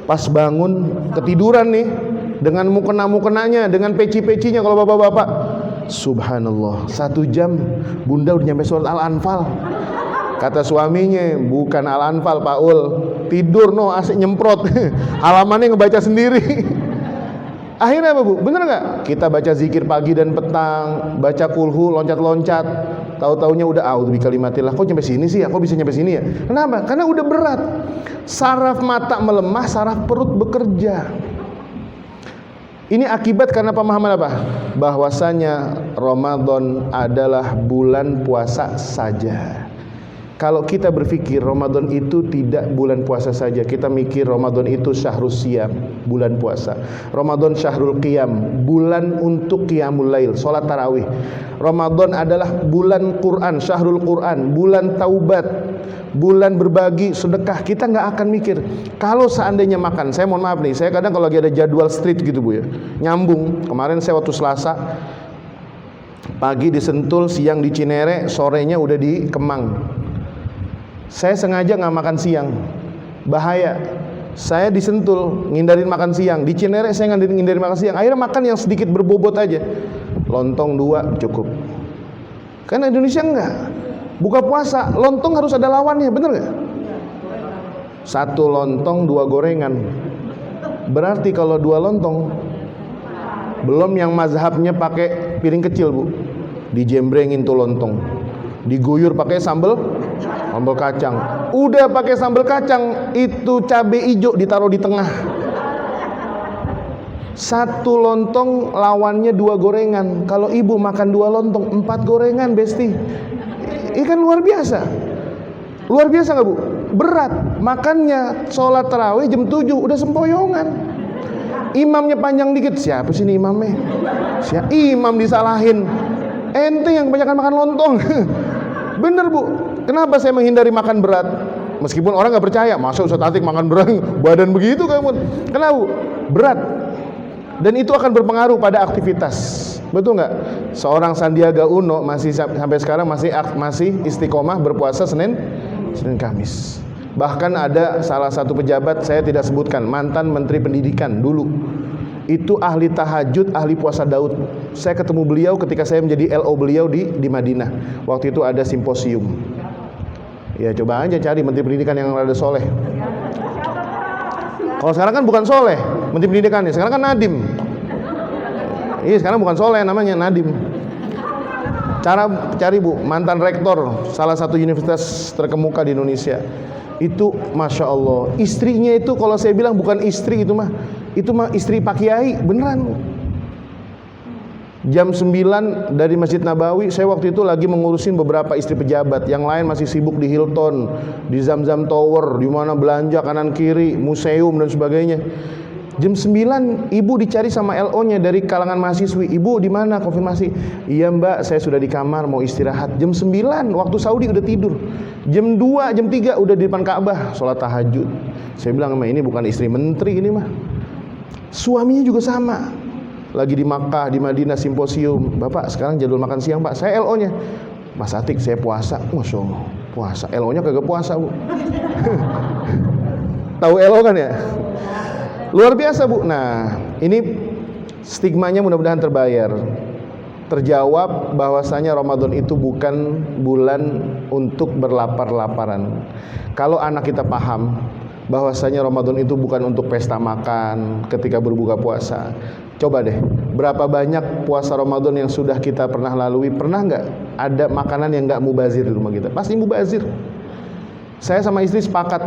Pas bangun, ketiduran nih, dengan mukena-mukenanya, dengan peci-pecinya kalau bapak-bapak. Subhanallah, 1 jam bunda udah nyampe surat Al-Anfal. Kata suaminya, bukan Al-Anfal Pak Ul, tidur no, asik nyemprot. Halamannya ngebaca sendiri. Akhirnya apa, Bu? Bener gak? Kita baca zikir pagi dan petang, baca kulhu, loncat-loncat. Tahu-taunya udah di kalimatillah. Kok nyampe sini sih ya? Kok bisa nyampe sini ya? Kenapa? Karena udah berat. Saraf mata melemah, saraf perut bekerja. Ini akibat karena pemahaman apa? Bahwasanya Ramadan adalah bulan puasa saja. Kalau kita berpikir Ramadan itu tidak bulan puasa saja, kita mikir Ramadan itu syahrus siyam, bulan puasa. Ramadan syahrul qiyam, bulan untuk qiyamul lail, salat tarawih. Ramadan adalah bulan Quran, syahrul Quran, bulan taubat, bulan berbagi, sedekah. Kita nggak akan mikir. Kalau seandainya makan, saya mohon maaf nih, saya kadang kalau lagi ada jadwal street gitu, Bu ya, nyambung. Kemarin saya waktu Selasa pagi di Sentul, siang di Cinere, sorenya udah di Kemang. Saya sengaja nggak makan siang, bahaya. Saya di Sentul ngindarin makan siang, di Cinere saya ngindarin makan siang. Akhirnya makan yang sedikit berbobot aja, lontong 2 cukup. Karena Indonesia enggak, buka puasa lontong harus ada lawannya, bener nggak? 1 lontong 2 gorengan. Berarti kalau 2 lontong Belum yang mazhabnya pakai piring kecil, Bu. Dijembrengin tuh lontong. Diguyur pakai sambal kacang. Udah pakai sambal kacang, itu cabai hijau ditaruh di tengah. Satu lontong lawannya 2 gorengan. Kalau ibu makan 2 lontong, 4 gorengan, Besti. Ini kan luar biasa. Luar biasa nggak, Bu? Berat. Makannya sholat tarawih jam 7 udah sempoyongan. Imamnya panjang dikit. Siapa sih ini imamnya? Imam disalahin. Ente yang kebanyakan makan lontong. Bener, Bu. Kenapa saya menghindari makan berat? Meskipun orang nggak percaya, masa Ustaz Atik makan berat badan begitu kamu? Kenapa, Bu? Berat. Dan itu akan berpengaruh pada aktivitas. Betul nggak? Seorang Sandiaga Uno masih sampai sekarang masih istiqomah berpuasa Senin Kamis. Bahkan ada salah satu pejabat, saya tidak sebutkan, mantan Menteri Pendidikan dulu, itu ahli tahajud, ahli puasa Daud. Saya ketemu beliau ketika saya menjadi LO beliau di Madinah. Waktu itu ada simposium. Ya coba aja cari Menteri Pendidikan yang rada soleh. Kalau sekarang kan bukan soleh Menteri Pendidikan, sekarang kan Nadim. Iya, sekarang bukan soleh, namanya Nadim. Cari, Bu, mantan rektor salah satu universitas terkemuka di Indonesia. Itu Masya Allah, istrinya itu kalau saya bilang bukan istri, itu mah istri Pak Kiai, beneran, Bu. Jam 9 dari Masjid Nabawi, saya waktu itu lagi mengurusin beberapa istri pejabat, yang lain masih sibuk di Hilton, di Zamzam Tower, di mana belanja kanan kiri, museum dan sebagainya. Jam 9 ibu dicari sama LO-nya dari kalangan mahasiswi. Ibu di mana? Konfirmasi. Iya Mbak, saya sudah di kamar mau istirahat. Jam 9 waktu Saudi udah tidur. Jam 2, jam 3 udah di depan Ka'bah sholat tahajud. Saya bilang, ini bukan istri menteri ini mah. Suaminya juga sama. Lagi di Makkah, di Madinah simposium. Bapak sekarang jadwal makan siang Pak. Saya LO-nya. Mas Atik saya puasa. Masya Allah, puasa. LO-nya kagak puasa, Bu. Tahu LO kan ya? Luar biasa, Bu. Nah, ini stigmanya mudah-mudahan terbayar. Terjawab bahwasanya Ramadan itu bukan bulan untuk berlapar-laparan. Kalau anak kita paham bahwasanya Ramadan itu bukan untuk pesta makan ketika berbuka puasa. Coba deh, berapa banyak puasa Ramadan yang sudah kita pernah lalui? Pernah nggak ada makanan yang nggak mubazir di rumah kita? Pasti mubazir. Saya sama istri sepakat,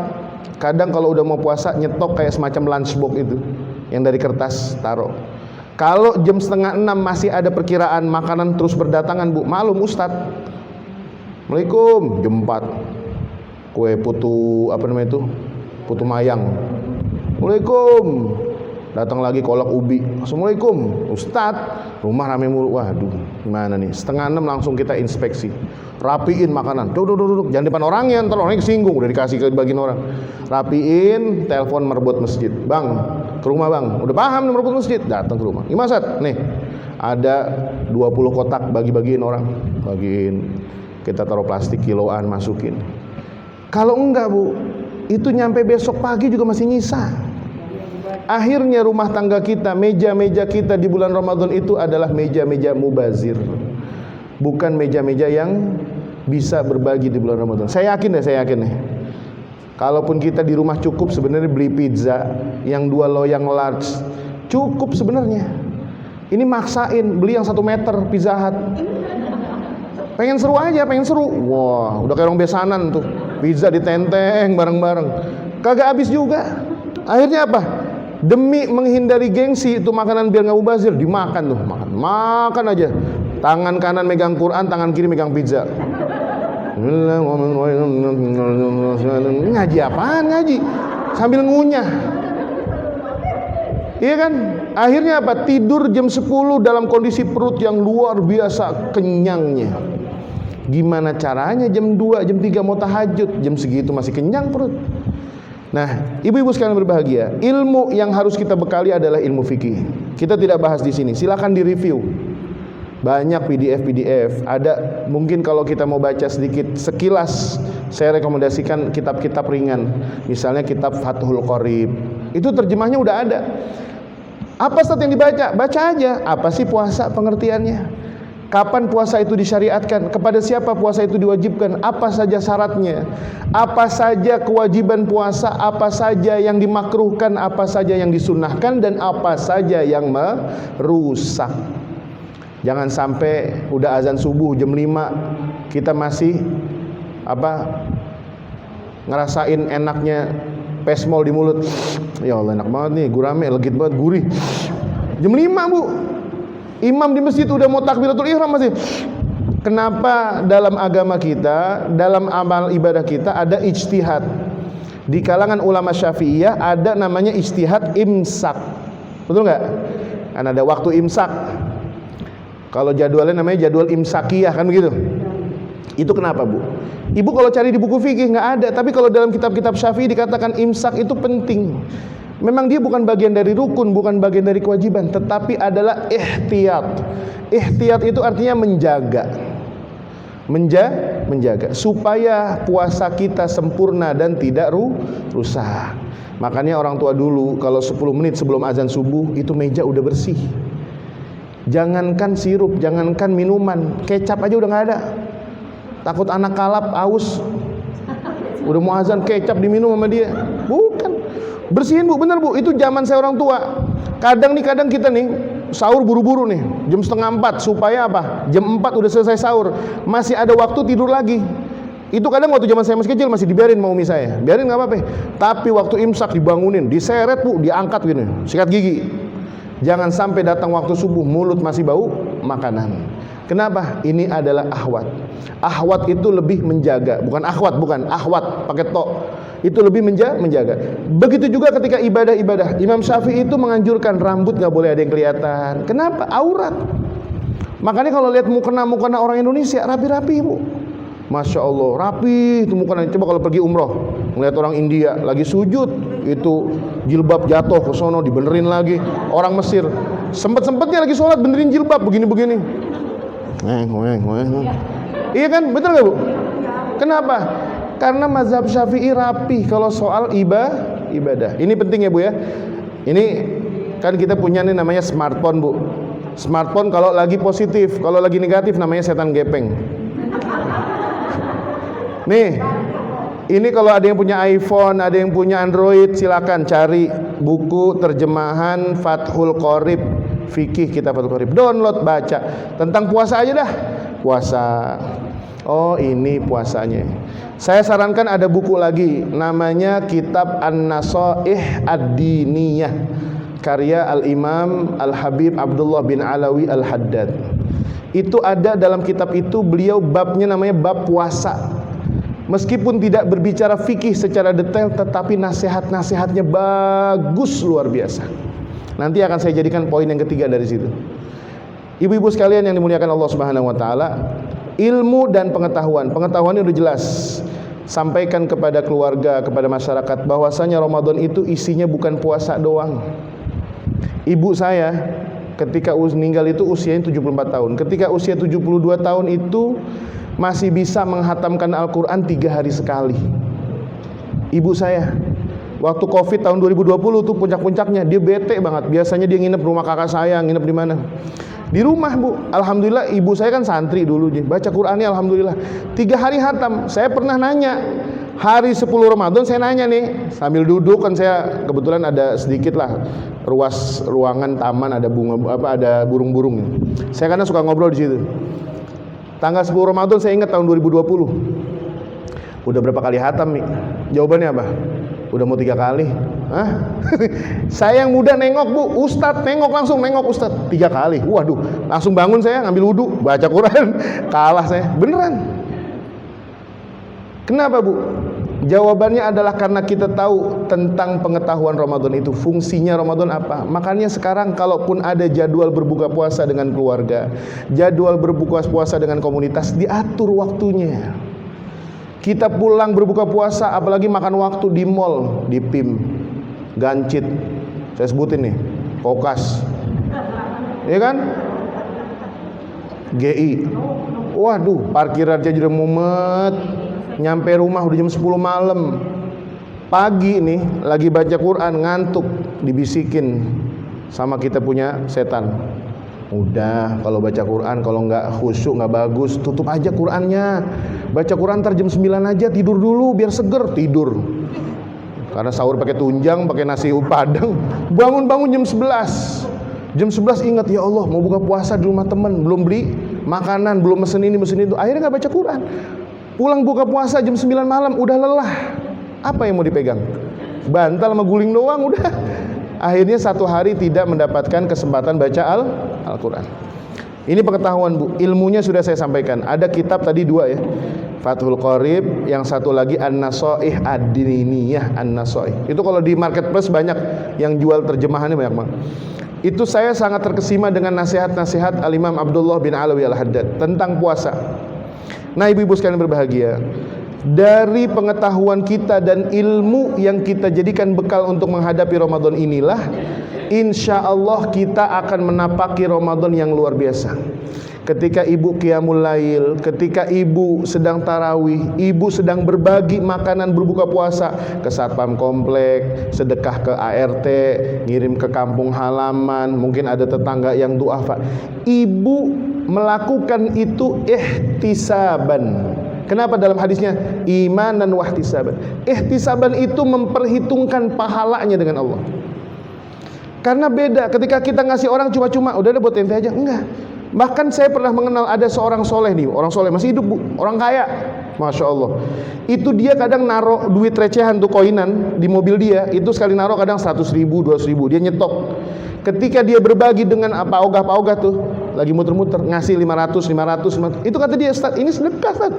kadang kalau udah mau puasa nyetok kayak semacam lunchbox itu yang dari kertas taruh. Kalau jam 5:30 masih ada perkiraan makanan terus berdatangan, Bu, malum Ustadz. Assalamualaikum, jam 4 kue putu putu mayang. Assalamualaikum, datang lagi kolak ubi. Assalamualaikum Ustadz, rumah rame mulu. Waduh, gimana nih? 5:30 langsung kita inspeksi, rapiin makanan. Duduk, jangan depan orangnya, ntar orangnya kesinggung. Udah dikasih ke bagian orang. Rapiin, telepon merebut masjid. Bang, ke rumah Bang. Udah paham nih merebut masjid, datang ke rumah. Gimana Ustadz? Nih, ada 20 kotak, bagi-bagiin orang. Bagiin, kita taruh plastik kiloan, masukin. Kalau enggak, Bu, itu nyampe besok pagi juga masih nyisa. Akhirnya rumah tangga kita, meja-meja kita di bulan Ramadan itu adalah meja-meja mubazir, bukan meja-meja yang bisa berbagi di bulan Ramadan. Saya yakin deh, kalaupun kita di rumah cukup sebenarnya beli pizza yang 2 loyang large, cukup sebenarnya. Ini maksain beli yang 1 meter Pizza Hut. Pengen seru aja, wah udah kayak orang besanan tuh, pizza ditenteng bareng-bareng, kagak habis juga. Akhirnya apa? Demi menghindari gengsi itu makanan biar nggak mubazir, dimakan tuh, makan aja. Tangan kanan megang Quran, tangan kiri megang pizza. Ngaji apaan ngaji? Sambil ngunyah. Iya kan? Akhirnya apa? Tidur jam 10 dalam kondisi perut yang luar biasa kenyangnya. Gimana caranya jam 2, jam 3 mau tahajud, jam segitu masih kenyang perut. Nah, ibu-ibu sekalian berbahagia, ilmu yang harus kita bekali adalah ilmu fikih. Kita tidak bahas di sini. Silakan di-review. Banyak PDF ada. Mungkin kalau kita mau baca sedikit sekilas, saya rekomendasikan kitab-kitab ringan. Misalnya kitab Fathul Qorib. Itu terjemahnya udah ada. Apa Ustaz yang dibaca? Baca aja. Apa sih puasa pengertiannya? Kapan puasa itu disyariatkan? Kepada siapa puasa itu diwajibkan? Apa saja syaratnya? Apa saja kewajiban puasa? Apa saja yang dimakruhkan? Apa saja yang disunnahkan? Dan apa saja yang merusak? Jangan sampai udah azan subuh jam 5 kita masih ngerasain enaknya pesmol di mulut. Ya Allah, enak banget nih, gurame, legit banget, gurih. Jam 5 Bu, imam di masjid udah mau takbiratul ihram masih. Kenapa dalam agama kita, dalam amal ibadah kita ada ijtihad? Di kalangan ulama Syafi'iyah ada namanya ijtihad imsak. Betul nggak? Kan ada waktu imsak. Kalau jadwalnya namanya jadwal imsakiyah, kan begitu? Itu kenapa Bu? Ibu kalau cari di buku fikih nggak ada, tapi kalau dalam kitab-kitab Syafi'i dikatakan imsak itu penting. Memang dia bukan bagian dari rukun, bukan bagian dari kewajiban, tetapi adalah ihtiyat. Ihtiyat itu artinya menjaga. Menjaga supaya puasa kita sempurna dan tidak rusak. Makanya orang tua dulu kalau 10 menit sebelum azan subuh itu meja udah bersih. Jangankan sirup, jangankan minuman, kecap aja udah nggak ada. Takut anak kalap, aus. Udah mau azan kecap diminum sama dia. Bukan. Bersihin Bu, bener Bu, itu zaman saya orang tua. Kadang kita nih sahur buru-buru nih, jam 3:30 supaya apa? Jam 4 udah selesai sahur, masih ada waktu tidur lagi. Itu kadang waktu zaman saya masih kecil masih dibiarin sama umi saya. Biarin nggak apa-apa. Tapi waktu imsak dibangunin, diseret Bu, diangkat gini, sikat gigi. Jangan sampai datang waktu subuh mulut masih bau makanan. Kenapa? Ini adalah ahwat. Ahwat itu lebih menjaga, bukan akhwat, bukan ahwat pakai to. Itu lebih menjaga. Begitu juga ketika ibadah-ibadah. Imam Syafi'i itu menganjurkan rambut gak boleh ada yang kelihatan. Kenapa? Aurat. Makanya kalau lihat mukena orang Indonesia rapi-rapi Bu. Masya Allah, rapi itu mukena. Coba kalau pergi umroh, melihat orang India lagi sujud, itu jilbab jatuh ke sono dibenerin lagi. Orang Mesir sempet-sempetnya lagi sholat benerin jilbab begini-begini. Iya kan, betul gak Bu? Kenapa? Karena mazhab Syafi'i rapi kalau soal ibadah. Ini penting ya Bu ya. Ini kan kita punya nih namanya smartphone Bu. Smartphone kalau lagi positif, kalau lagi negatif namanya setan gepeng. Nih, ini kalau ada yang punya iPhone, ada yang punya Android, silakan cari buku terjemahan Fathul Qorib, fikih kitab Fathul Qorib, download, baca tentang puasa aja dah. Puasa. Oh, ini puasanya. Saya sarankan ada buku lagi namanya Kitab An-Nasaih Ad-Diniyah karya Al-Imam Al-Habib Abdullah bin Alawi Al-Haddad. Itu ada dalam kitab itu, beliau babnya namanya bab puasa. Meskipun tidak berbicara fikih secara detail, tetapi nasihat-nasihatnya bagus luar biasa. Nanti akan saya jadikan poin yang ketiga dari situ. Ibu-ibu sekalian yang dimuliakan Allah Subhanahu wa taala, ilmu dan pengetahuannya udah jelas. Sampaikan kepada keluarga, kepada masyarakat bahwasanya Ramadan itu isinya bukan puasa doang. Ibu saya ketika meninggal itu usianya 74 tahun. Ketika usia 72 tahun itu masih bisa menghatamkan Al-Quran 3 hari sekali. Ibu saya waktu Covid tahun 2020 tuh puncak-puncaknya, dia bete banget. Biasanya dia nginep rumah kakak saya, nginep di mana? Di rumah Bu. Alhamdulillah ibu saya kan santri dulu, baca Qur'annya alhamdulillah 3 hari hatam. Saya pernah nanya hari 10 Ramadan, saya nanya nih sambil duduk, kan saya kebetulan ada sedikit lah ruangan taman, ada bunga ada burung-burung. Saya karena suka ngobrol di situ. Tanggal 10 Ramadan saya ingat tahun 2020. Udah berapa kali hatam nih? Jawabannya apa? Udah mau 3 kali. Hah? Saya yang muda nengok Bu, Ustadz nengok Ustadz 3 kali. Waduh, langsung bangun saya ngambil wudhu, baca Quran. Kalah saya, beneran. Kenapa Bu? Jawabannya adalah karena kita tahu tentang pengetahuan Ramadan itu, fungsinya Ramadan apa. Makanya sekarang kalaupun ada jadwal berbuka puasa dengan keluarga, jadwal berbuka puasa dengan komunitas, diatur waktunya. Kita pulang berbuka puasa, apalagi makan waktu di mall, di PIM, Gancit, saya sebutin nih, Kokas, ya kan, GI. Waduh, parkiran aja udah mumet. Nyampe rumah udah jam 10 malam. Pagi nih lagi baca Quran, ngantuk, dibisikin sama kita punya setan. Udah, kalau baca Quran, kalau nggak khusyuk, nggak bagus, tutup aja Qurannya. Baca Quran ntar jam 9 aja, tidur dulu biar seger. Tidur. Karena sahur pakai tunjang, pakai nasi padang. Bangun-bangun jam 11. Jam 11 ingat, ya Allah mau buka puasa di rumah teman, belum beli makanan, belum mesen ini mesen itu. Akhirnya nggak baca Quran. Pulang buka puasa jam 9 malam, udah lelah. Apa yang mau dipegang? Bantal sama guling doang udah. Akhirnya satu hari tidak mendapatkan kesempatan baca Al-Quran. Ini pengetahuan Bu, ilmunya sudah saya sampaikan. Ada kitab tadi 2 ya, Fathul Qorib, yang satu lagi An-Nasaih Ad-Diniyah, An-Nasaih. Itu kalau di marketplace banyak yang jual terjemahannya, banyak banget. Itu saya sangat terkesima dengan nasihat-nasihat Al-Imam Abdullah bin Alawi Al-Haddad tentang puasa. Nah ibu-ibu sekalian berbahagia, dari pengetahuan kita dan ilmu yang kita jadikan bekal untuk menghadapi Ramadan inilah, insya Allah kita akan menapaki Ramadan yang luar biasa. Ketika ibu qiyamul lail, ketika ibu sedang tarawih, ibu sedang berbagi makanan berbuka puasa ke satpam komplek, sedekah ke ART, ngirim ke kampung halaman, mungkin ada tetangga yang duafa. Ibu melakukan itu ihtisaban. Kenapa dalam hadisnya imanan wahtisaban? Ihtisaban itu memperhitungkan pahalanya dengan Allah. Karena beda ketika kita ngasih orang cuma-cuma, udah buat ente aja, enggak. Bahkan saya pernah mengenal ada seorang soleh nih, orang soleh masih hidup Bu, orang kaya, masya Allah. Itu dia kadang naruh duit recehan tuh koinan di mobil dia, itu sekali naruh kadang 100 ribu, 200 ribu, dia nyetok. Ketika dia berbagi dengan apa ogah-ogah tuh, lagi muter-muter ngasih 500, itu kata dia, Ustaz, ini sedekah Ustaz.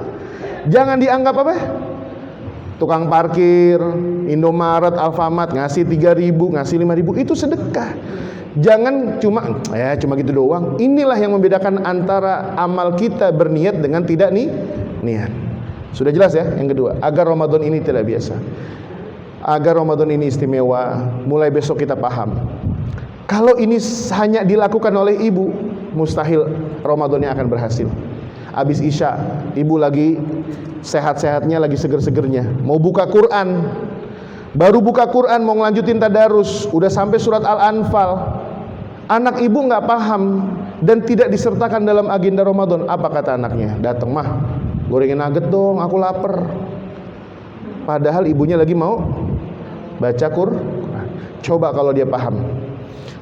Jangan dianggap apa? Tukang parkir, Indomaret, Alfamart ngasih 3.000, ngasih 5.000, itu sedekah. Jangan cuma gitu doang. Inilah yang membedakan antara amal kita berniat dengan tidak niat. Sudah jelas ya? Yang kedua, agar Ramadan ini tidak biasa, agar Ramadan ini istimewa, mulai besok kita paham. Kalau ini hanya dilakukan oleh ibu, mustahil Ramadannya akan berhasil. Habis Isya, ibu lagi sehat-sehatnya, lagi seger-segernya, mau buka Quran, baru buka Quran mau ngelanjutin tadarus, udah sampai surat Al-Anfal. Anak ibu nggak paham dan tidak disertakan dalam agenda Ramadan. Apa kata anaknya? Datang, mah gorengin nugget dong, aku lapar. Padahal ibunya lagi mau baca Quran. Coba kalau dia paham.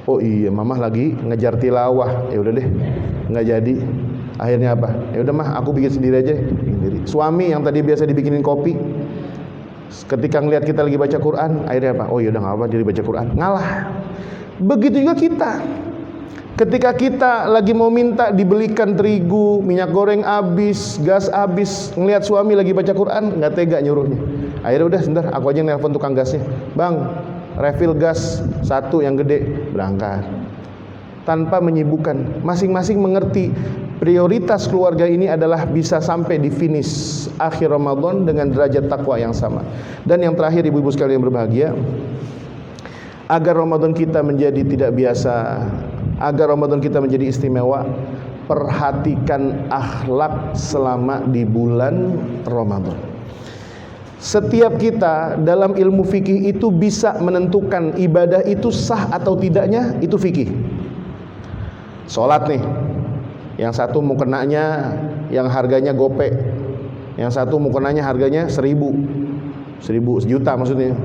Oh iya, mama lagi ngejar tilawah. Ya udah deh, nggak jadi. Akhirnya apa? Ya udah mah, aku bikin sendiri aja. Suami yang tadi biasa dibikinin kopi, ketika ngelihat kita lagi baca Quran, akhirnya apa? Oh ya udah nggak apa, jadi baca Quran, ngalah. Begitu juga kita. Ketika kita lagi mau minta dibelikan terigu, minyak goreng habis, gas habis, ngelihat suami lagi baca Quran, nggak tega nyuruhnya. Akhirnya udah sebentar, aku aja nelpon tukang gasnya, bang, refill gas 1 yang gede, berangkat. Tanpa menyibukkan, masing-masing mengerti prioritas keluarga ini adalah bisa sampai di finish akhir Ramadan dengan derajat takwa yang sama. Dan yang terakhir ibu-ibu sekalian berbahagia, agar Ramadan kita menjadi tidak biasa, agar Ramadan kita menjadi istimewa, perhatikan akhlak selama di bulan Ramadan. Setiap kita dalam ilmu fikih itu bisa menentukan ibadah itu sah atau tidaknya, itu fikih. Sholat nih, yang satu mukenanya yang harganya gope, yang satu mukenanya harganya 1.000, 1 juta maksudnya.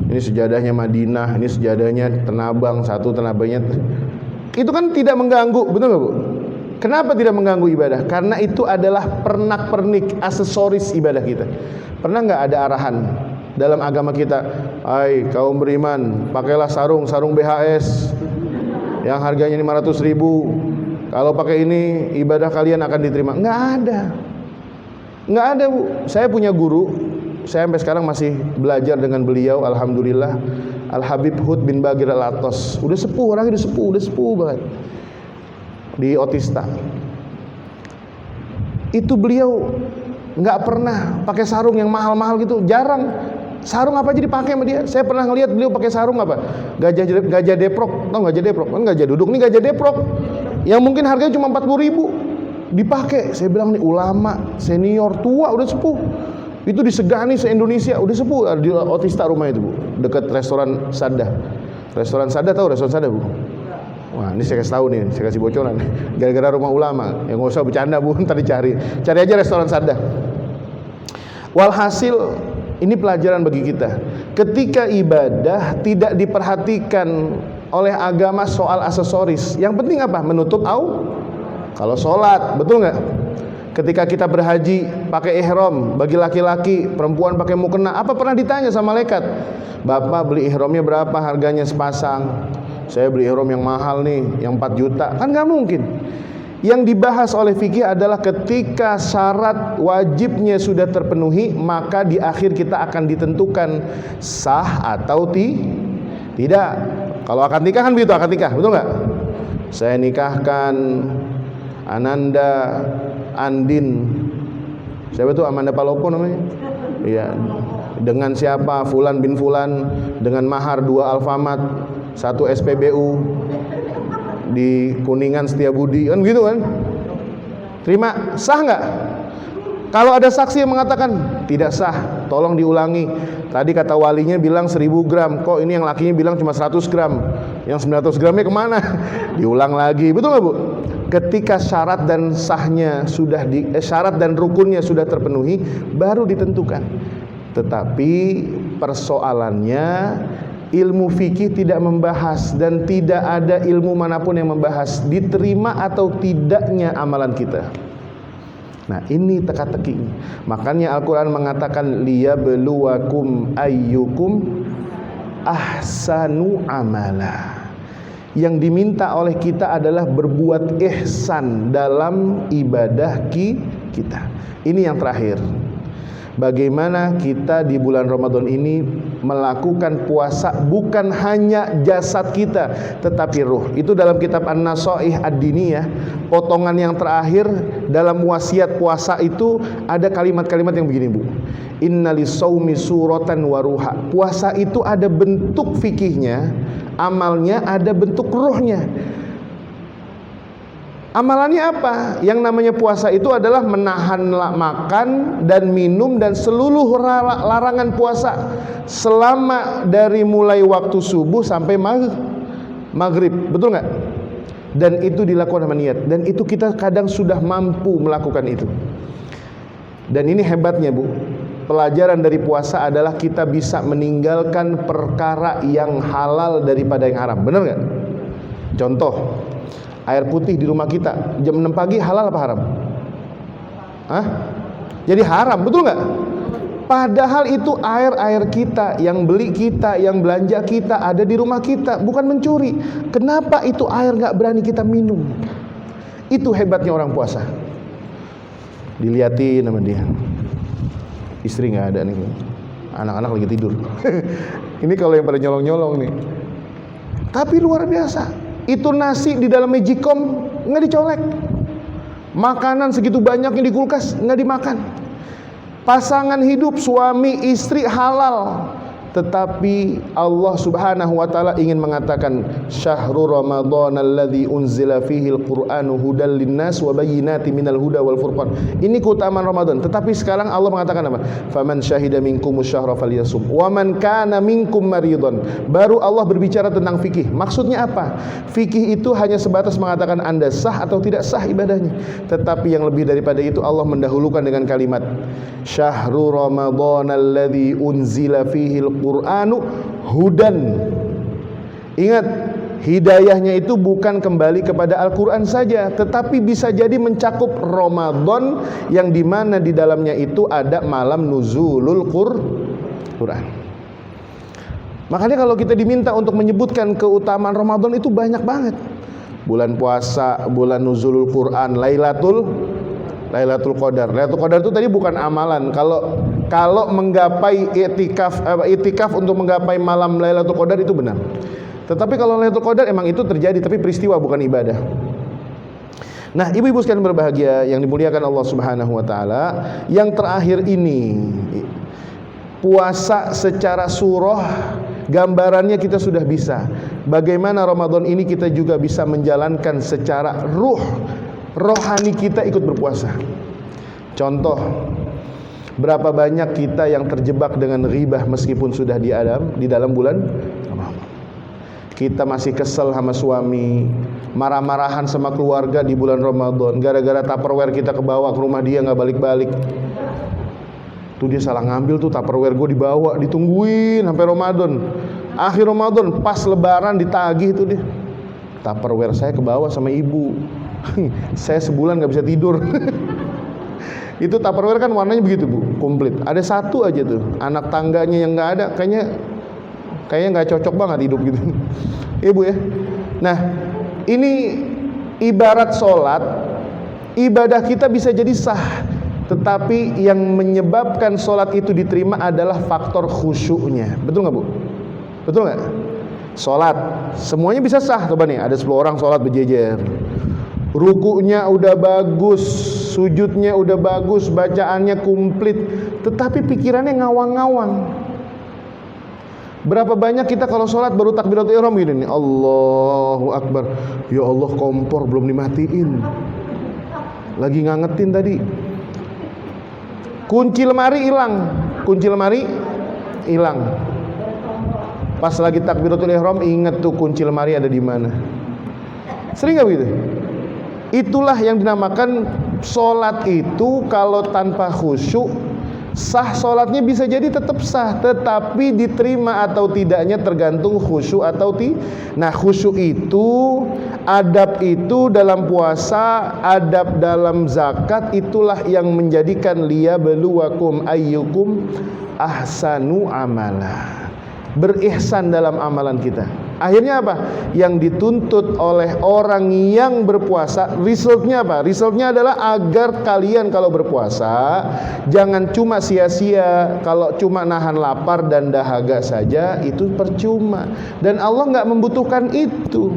Ini sejadahnya Madinah, ini sejadahnya Tenabang, satu tenabangnya. Itu kan tidak mengganggu, betul nggak Bu? Kenapa tidak mengganggu ibadah? Karena itu adalah pernak-pernik, aksesoris ibadah kita. Pernah nggak ada arahan dalam agama kita, hai kaum beriman, pakailah sarung BHS yang harganya 500.000. Kalau pakai ini ibadah kalian akan diterima. Nggak ada Bu. Saya punya guru, saya sampai sekarang masih belajar dengan beliau, alhamdulillah, Al Habib Hud bin Bagir Al Atos. Udah sepuh, orangnya udah sepuh banget, di Otista. Itu beliau nggak pernah pakai sarung yang mahal-mahal gitu, jarang. Sarung apa aja dipakai sama dia. Saya pernah ngelihat beliau pakai sarung apa? Gajah deprok. Tahu gajah deprok? Kan gajah duduk, ini gajah deprok yang mungkin harganya cuma 40.000 dipakai. Saya bilang nih, ulama senior tua udah sepuh, itu disegani se-Indonesia, udah sepuh. Di Otista rumah itu Bu, dekat restoran Sada. Restoran Sada, tahu restoran Sada Bu? Wah, ini saya kasih tahu nih, saya kasih bocoran. Gara-gara rumah ulama, ya nggak usah bercanda bu, tadi cari aja restoran Saddah. Walhasil ini pelajaran bagi kita. Ketika ibadah tidak diperhatikan oleh agama soal aksesoris, yang penting apa? Menutup kalau sholat, betul nggak? Ketika kita berhaji pakai ihram, bagi laki-laki, perempuan pakai mukena, apa pernah ditanya sama malaikat? Bapak beli ihramnya berapa? Harganya sepasang. Saya beli ihram yang mahal nih, yang 4 juta. Kan nggak mungkin. Yang dibahas oleh fikih adalah ketika syarat wajibnya sudah terpenuhi, maka di akhir kita akan ditentukan sah atau tidak. Kalau akad nikah kan begitu, akad nikah, betul nggak? Saya nikahkan Ananda Andin, siapa itu? Amanda Palopo namanya? Iya. Dengan siapa? Fulan bin Fulan, dengan mahar 2 Alfamart, 1 SPBU di Kuningan Setiabudi, kan gitu kan? Terima, sah nggak? Kalau ada saksi yang mengatakan tidak sah, tolong diulangi. Tadi kata walinya bilang 1000 gram, kok ini yang lakinya bilang cuma 100 gram, yang 900 gramnya kemana? Diulang lagi, betul nggak bu? Ketika syarat dan sahnya sudah syarat dan rukunnya sudah terpenuhi, baru ditentukan. Tetapi persoalannya ilmu fikih tidak membahas, dan tidak ada ilmu manapun yang membahas diterima atau tidaknya amalan kita. Nah, ini teka-teki. Makanya Al-Quran mengatakan liyabluwakum ayyukum ahsanu amala. Yang diminta oleh kita adalah berbuat ihsan dalam ibadah kita. Ini yang terakhir. Bagaimana kita di bulan Ramadan ini melakukan puasa bukan hanya jasad kita, tetapi ruh. Itu dalam kitab An-Nasaih Ad-Diniyah, potongan yang terakhir dalam wasiat puasa itu ada kalimat-kalimat yang begini bu. Inna lisawmi suratan wa ruha. Puasa itu ada bentuk fikihnya, amalnya ada bentuk ruhnya. Amalannya apa? Yang namanya puasa itu adalah menahan makan dan minum dan seluruh larangan puasa selama dari mulai waktu subuh sampai maghrib, betul nggak? Dan itu dilakukan sama niat, dan itu kita kadang sudah mampu melakukan itu. Dan ini hebatnya bu, pelajaran dari puasa adalah kita bisa meninggalkan perkara yang halal daripada yang haram, benar nggak? Contoh, air putih di rumah kita jam 6 pagi halal apa haram? Hah? Jadi haram, betul nggak? Padahal itu air kita, yang beli kita, yang belanja kita, ada di rumah kita, bukan mencuri. Kenapa itu air nggak berani kita minum? Itu hebatnya orang puasa. Dilihatin sama dia, istri nggak ada nih, anak-anak lagi tidur. Ini kalau yang pada nyolong-nyolong nih. Tapi luar biasa. Itu nasi di dalam magicom nggak dicolek, makanan segitu banyaknya di kulkas nggak dimakan. Pasangan hidup suami istri halal, tetapi Allah Subhanahu wa taala ingin mengatakan syahrul ramadhan alladzi unzila fihi alquranu hudal linnas wa bayyinatin minal huda wal furqan. Ini keutamaan Ramadan. Tetapi sekarang Allah mengatakan apa? Faman syahida minkumus syahra falyasum wa man kana minkum maridhan. Baru Allah berbicara tentang fikih. Maksudnya apa? Fikih itu hanya sebatas mengatakan Anda sah atau tidak sah ibadahnya. Tetapi yang lebih daripada itu, Allah mendahulukan dengan kalimat syahrul ramadhan alladzi unzila fihi Qur'anu hudan. Ingat, hidayahnya itu bukan kembali kepada Al-Quran saja, tetapi bisa jadi mencakup Ramadan yang dimana di dalamnya itu ada malam nuzulul Quran. Makanya kalau kita diminta untuk menyebutkan keutamaan Ramadan itu banyak banget. Bulan puasa, bulan nuzulul Quran, Lailatul Qadar. Lailatul Qadar itu tadi bukan amalan. Kalau menggapai itikaf untuk menggapai malam Lailatul Qadar itu benar. Tetapi kalau Lailatul Qadar emang itu terjadi, tapi peristiwa bukan ibadah. Nah, ibu-ibu sekalian berbahagia yang dimuliakan Allah Subhanahu wa taala, yang terakhir ini puasa secara surah, gambarannya kita sudah bisa. Bagaimana Ramadan ini kita juga bisa menjalankan secara rohani kita ikut berpuasa. Contoh, berapa banyak kita yang terjebak dengan ghibah meskipun sudah di dalam bulan Ramadan. kita masih kesel sama suami, marah-marahan sama keluarga di bulan Ramadan, gara-gara Tupperware kita kebawa ke rumah dia nggak balik-balik. Tuh dia salah ngambil tuh Tupperware gue, dibawa, ditungguin sampai Ramadan. Akhir Ramadan pas lebaran ditagih tuh dia. Tupperware saya kebawa sama ibu. Saya sebulan nggak bisa tidur. Itu Tupperware kan warnanya begitu Bu, komplit. Ada satu aja tuh, anak tangganya yang nggak ada, kayaknya nggak cocok banget hidup gitu. Ibu ya. Nah, ini ibarat sholat, ibadah kita bisa jadi sah, tetapi yang menyebabkan sholat itu diterima adalah faktor khusyuknya. Betul nggak Bu? Betul nggak? Sholat semuanya bisa sah. Coba nih, ada 10 orang sholat berjejer, rukunya udah bagus, sujudnya udah bagus, bacaannya komplit, tetapi pikirannya ngawang-ngawang. Berapa banyak kita kalau sholat baru takbiratul ihram gini nih, Allahu Akbar, ya Allah kompor belum dimatiin, lagi ngangetin tadi, kunci lemari hilang, pas lagi takbiratul ihram inget tuh kunci lemari ada di mana. Sering nggak begitu? Itulah yang dinamakan sholat itu kalau tanpa khusyuk sah, sholatnya bisa jadi tetap sah, tetapi diterima atau tidaknya tergantung khusyuk atau Nah, khusyuk itu, adab itu dalam puasa, adab dalam zakat, itulah yang menjadikan liyabluwakum ayyukum ahsanu amala, berihsan dalam amalan kita. Akhirnya apa? Yang dituntut oleh orang yang berpuasa, resultnya apa? Resultnya adalah agar kalian kalau berpuasa jangan cuma sia-sia. Kalau cuma nahan lapar dan dahaga saja itu percuma, dan Allah nggak membutuhkan itu.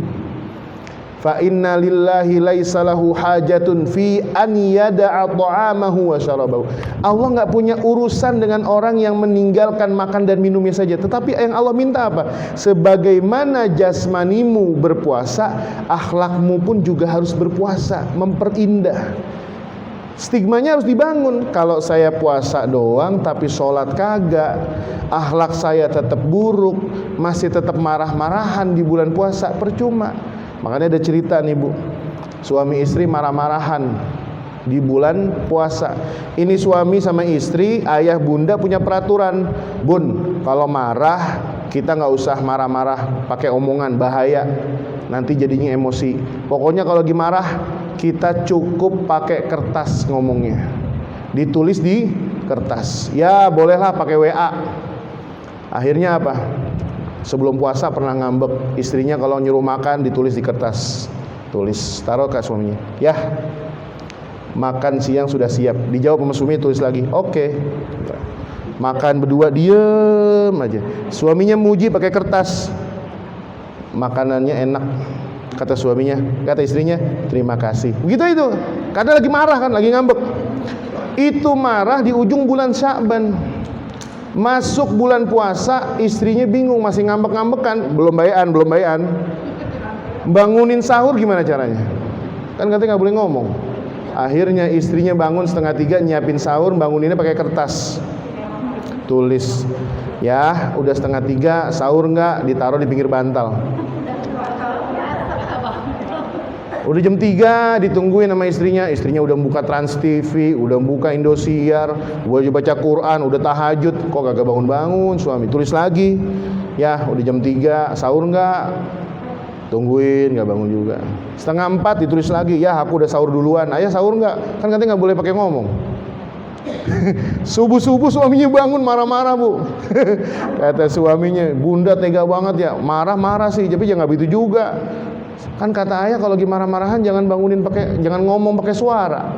Fa inna lillahi laisa lahu hajatun fi an yada'a ta'amahu wa syarabahu. Allah enggak punya urusan dengan orang yang meninggalkan makan dan minumnya saja, tetapi yang Allah minta apa? Sebagaimana jasmanimu berpuasa, akhlakmu pun juga harus berpuasa, memperindah. Stigmanya harus dibangun. Kalau saya puasa doang tapi sholat kagak, akhlak saya tetap buruk, masih tetap marah-marahan di bulan puasa, percuma. Makanya ada cerita nih Bu, suami istri marah-marahan di bulan puasa. Ini suami sama istri, ayah bunda punya peraturan, Bun, kalau marah kita nggak usah marah-marah pakai omongan, bahaya, nanti jadinya emosi. Pokoknya kalau lagi marah kita cukup pakai kertas ngomongnya, ditulis di kertas. Ya bolehlah pakai WA. Akhirnya apa? Sebelum puasa pernah ngambek, istrinya kalau nyuruh makan ditulis di kertas, tulis, taruh ke suaminya, ya makan siang sudah siap. Dijawab sama suami, tulis lagi, oke. Makan berdua diem aja, suaminya muji pakai kertas, makanannya enak, kata suaminya, kata istrinya terima kasih. Begitu itu, karena lagi marah kan, lagi ngambek. Itu marah di ujung bulan Sya'ban. Masuk bulan puasa, istrinya bingung, masih ngambek-ngambekan, belum bayan. Bangunin sahur gimana caranya? Kan katanya nggak boleh ngomong. Akhirnya istrinya bangun 2:30, nyiapin sahur, banguninnya pakai kertas, tulis, ya udah 2:30, sahur nggak, ditaruh di pinggir bantal. Udah jam 3 ditungguin sama istrinya udah buka Trans TV, udah buka Indosiar, udah baca Quran, udah tahajud, kok kagak bangun-bangun. Suami tulis lagi, ya udah jam 3, sahur enggak? Tungguin, nggak bangun juga. 3:30 ditulis lagi, ya aku udah sahur duluan, ayah sahur enggak? Kan katanya nggak boleh pakai ngomong. Subuh-subuh suaminya bangun marah-marah Bu. Kata suaminya, bunda tega banget ya, marah-marah sih, tapi jangan begitu juga. Kan kata ayah kalau lagi marah-marahan jangan ngomong pakai suara.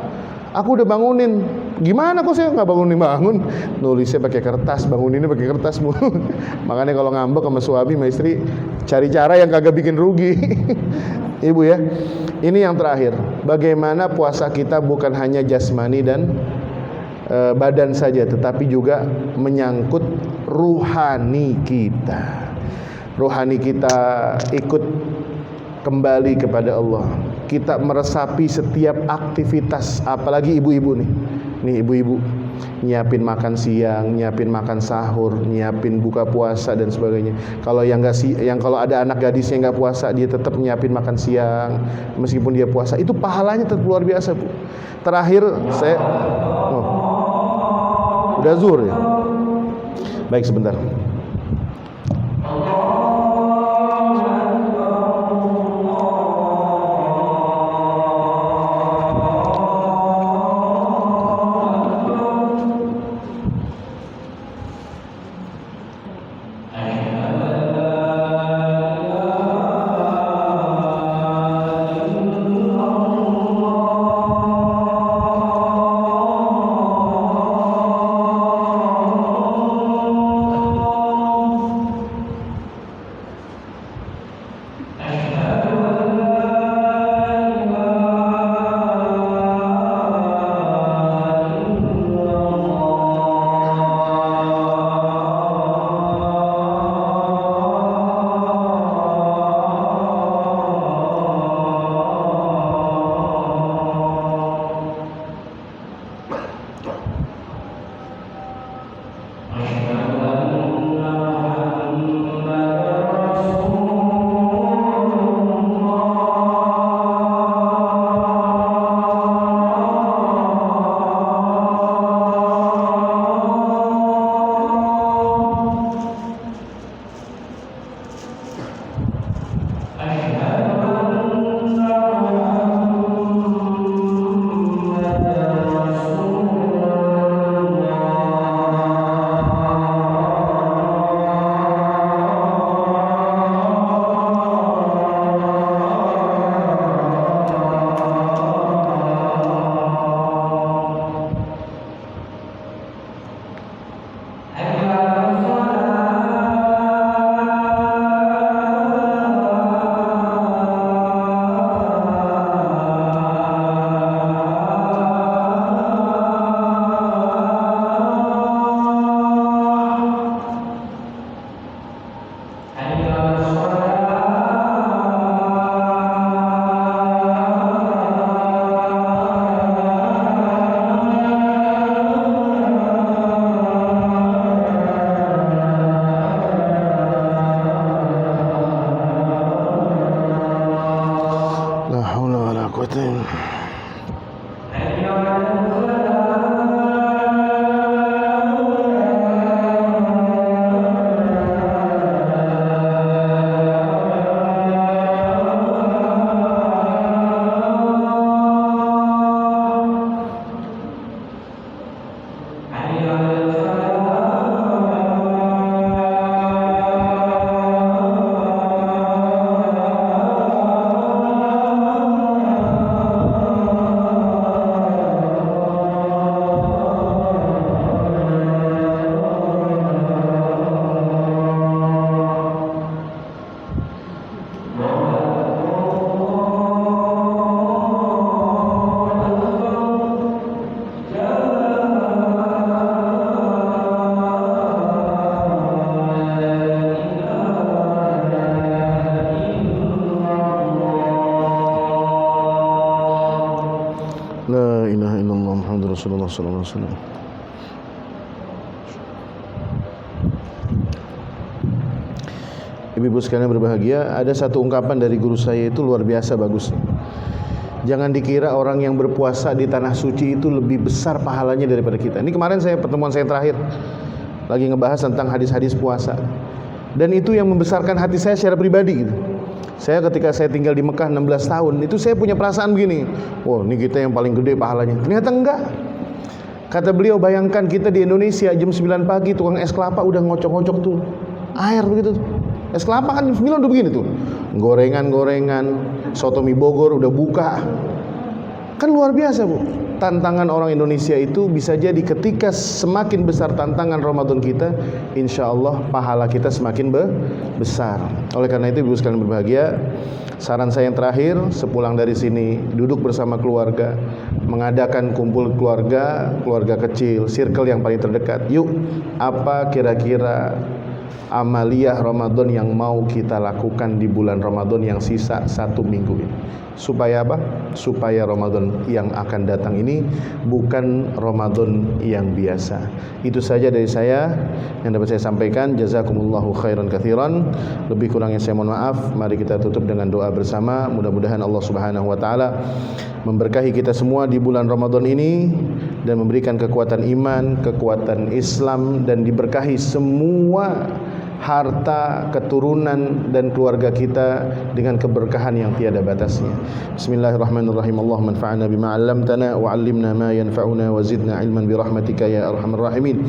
Aku udah bangunin. Gimana kok saya nggak bangun? Nulisnya pakai kertas, banguninnya pakai kertas Bu. Makanya kalau ngambek sama suami sama istri, cari cara yang kagak bikin rugi. Ibu ya. Ini yang terakhir. Bagaimana puasa kita bukan hanya jasmani dan badan saja, tetapi juga menyangkut ruhani kita. Ruhani kita ikut kembali kepada Allah. Kita meresapi setiap aktivitas, apalagi ibu-ibu nih. nih ibu-ibu, nyiapin makan siang, nyiapin makan sahur, nyiapin buka puasa dan sebagainya. Kalau kalau ada anak gadisnya nggak puasa, dia tetap nyiapin makan siang meskipun dia puasa, itu pahalanya tetap luar biasa, Bu. Terakhir saya udah zuhur ya. Baik, sebentar. La ilaha illallah Muhammadur Rasulullah sallallahu alaihi wasallam. Ibu-ibu sekalian berbahagia, ada satu ungkapan dari guru saya itu luar biasa bagus. Jangan dikira orang yang berpuasa di tanah suci itu lebih besar pahalanya daripada kita. Ini kemarin pertemuan saya terakhir lagi ngebahas tentang hadis-hadis puasa. Dan itu yang membesarkan hati saya secara pribadi gitu. Saya ketika saya tinggal di Mekah 16 tahun, itu saya punya perasaan begini, wah ini kita yang paling gede pahalanya. Ternyata enggak. Kata beliau, bayangkan kita di Indonesia jam 9 pagi tukang es kelapa udah ngocok-ngocok tuh air begitu. Es kelapa kan jam 9 udah begini tuh. Gorengan-gorengan, soto mie Bogor udah buka. Kan luar biasa, Bu. Tantangan orang Indonesia itu bisa jadi ketika semakin besar tantangan Ramadan kita, insya Allah pahala kita semakin besar. Oleh karena itu, ibu sekalian berbahagia, saran saya yang terakhir, sepulang dari sini duduk bersama keluarga, mengadakan kumpul keluarga kecil, circle yang paling terdekat. Yuk, apa kira-kira amaliyah Ramadan yang mau kita lakukan di bulan Ramadan yang sisa 1 minggu ini. Supaya apa? Supaya Ramadan yang akan datang ini bukan Ramadan yang biasa. Itu saja dari saya yang dapat saya sampaikan. Jazakumullahu khairan katsiran. Lebih kurangnya saya mohon maaf. Mari kita tutup dengan doa bersama. Mudah-mudahan Allah Subhanahu wa taala memberkahi kita semua di bulan Ramadan ini dan memberikan kekuatan iman, kekuatan Islam, dan diberkahi semua harta, keturunan dan keluarga kita dengan keberkahan yang tiada batasnya. Bismillahirrahmanirrahim. Allahumma anfa'na bima 'allamtana wa 'allimna ma yanfa'una wa zidna 'ilman bi rahmatika ya arhamar rahimin.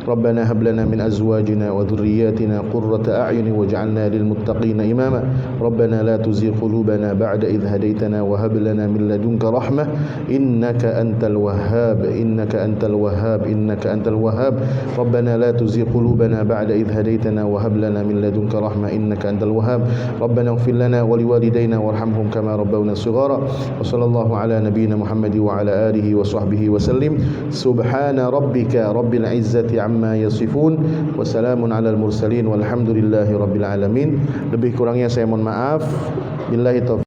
Rabbana hab lana min azwajina wa dhurriyyatina qurrata a'yunin waj'alna lil muttaqina imama. Rabbana la tuzigh qulubana ba'da idh hadaytana wa hab lana min ladunka rahmah innaka antal wahhab innaka antal wahhab. Rabbana la tuzigh qulubana ba'da idh hadaytana wa hab lana min ladunka rahmah innaka antal wahhab. Rabbana ighfir lana wa liwalidayna warhamhum kama rabbawna shighara. Wa sallallahu ala nabiyyina Muhammad wa ala alihi wa sahbihi wa sallim. Subhana rabbika rabbil izzati amma yasifun wa salamun alal mursalin walhamdulillahi rabbil alamin. Lebih kurangnya saya mohon maaf. Billahi taufiq.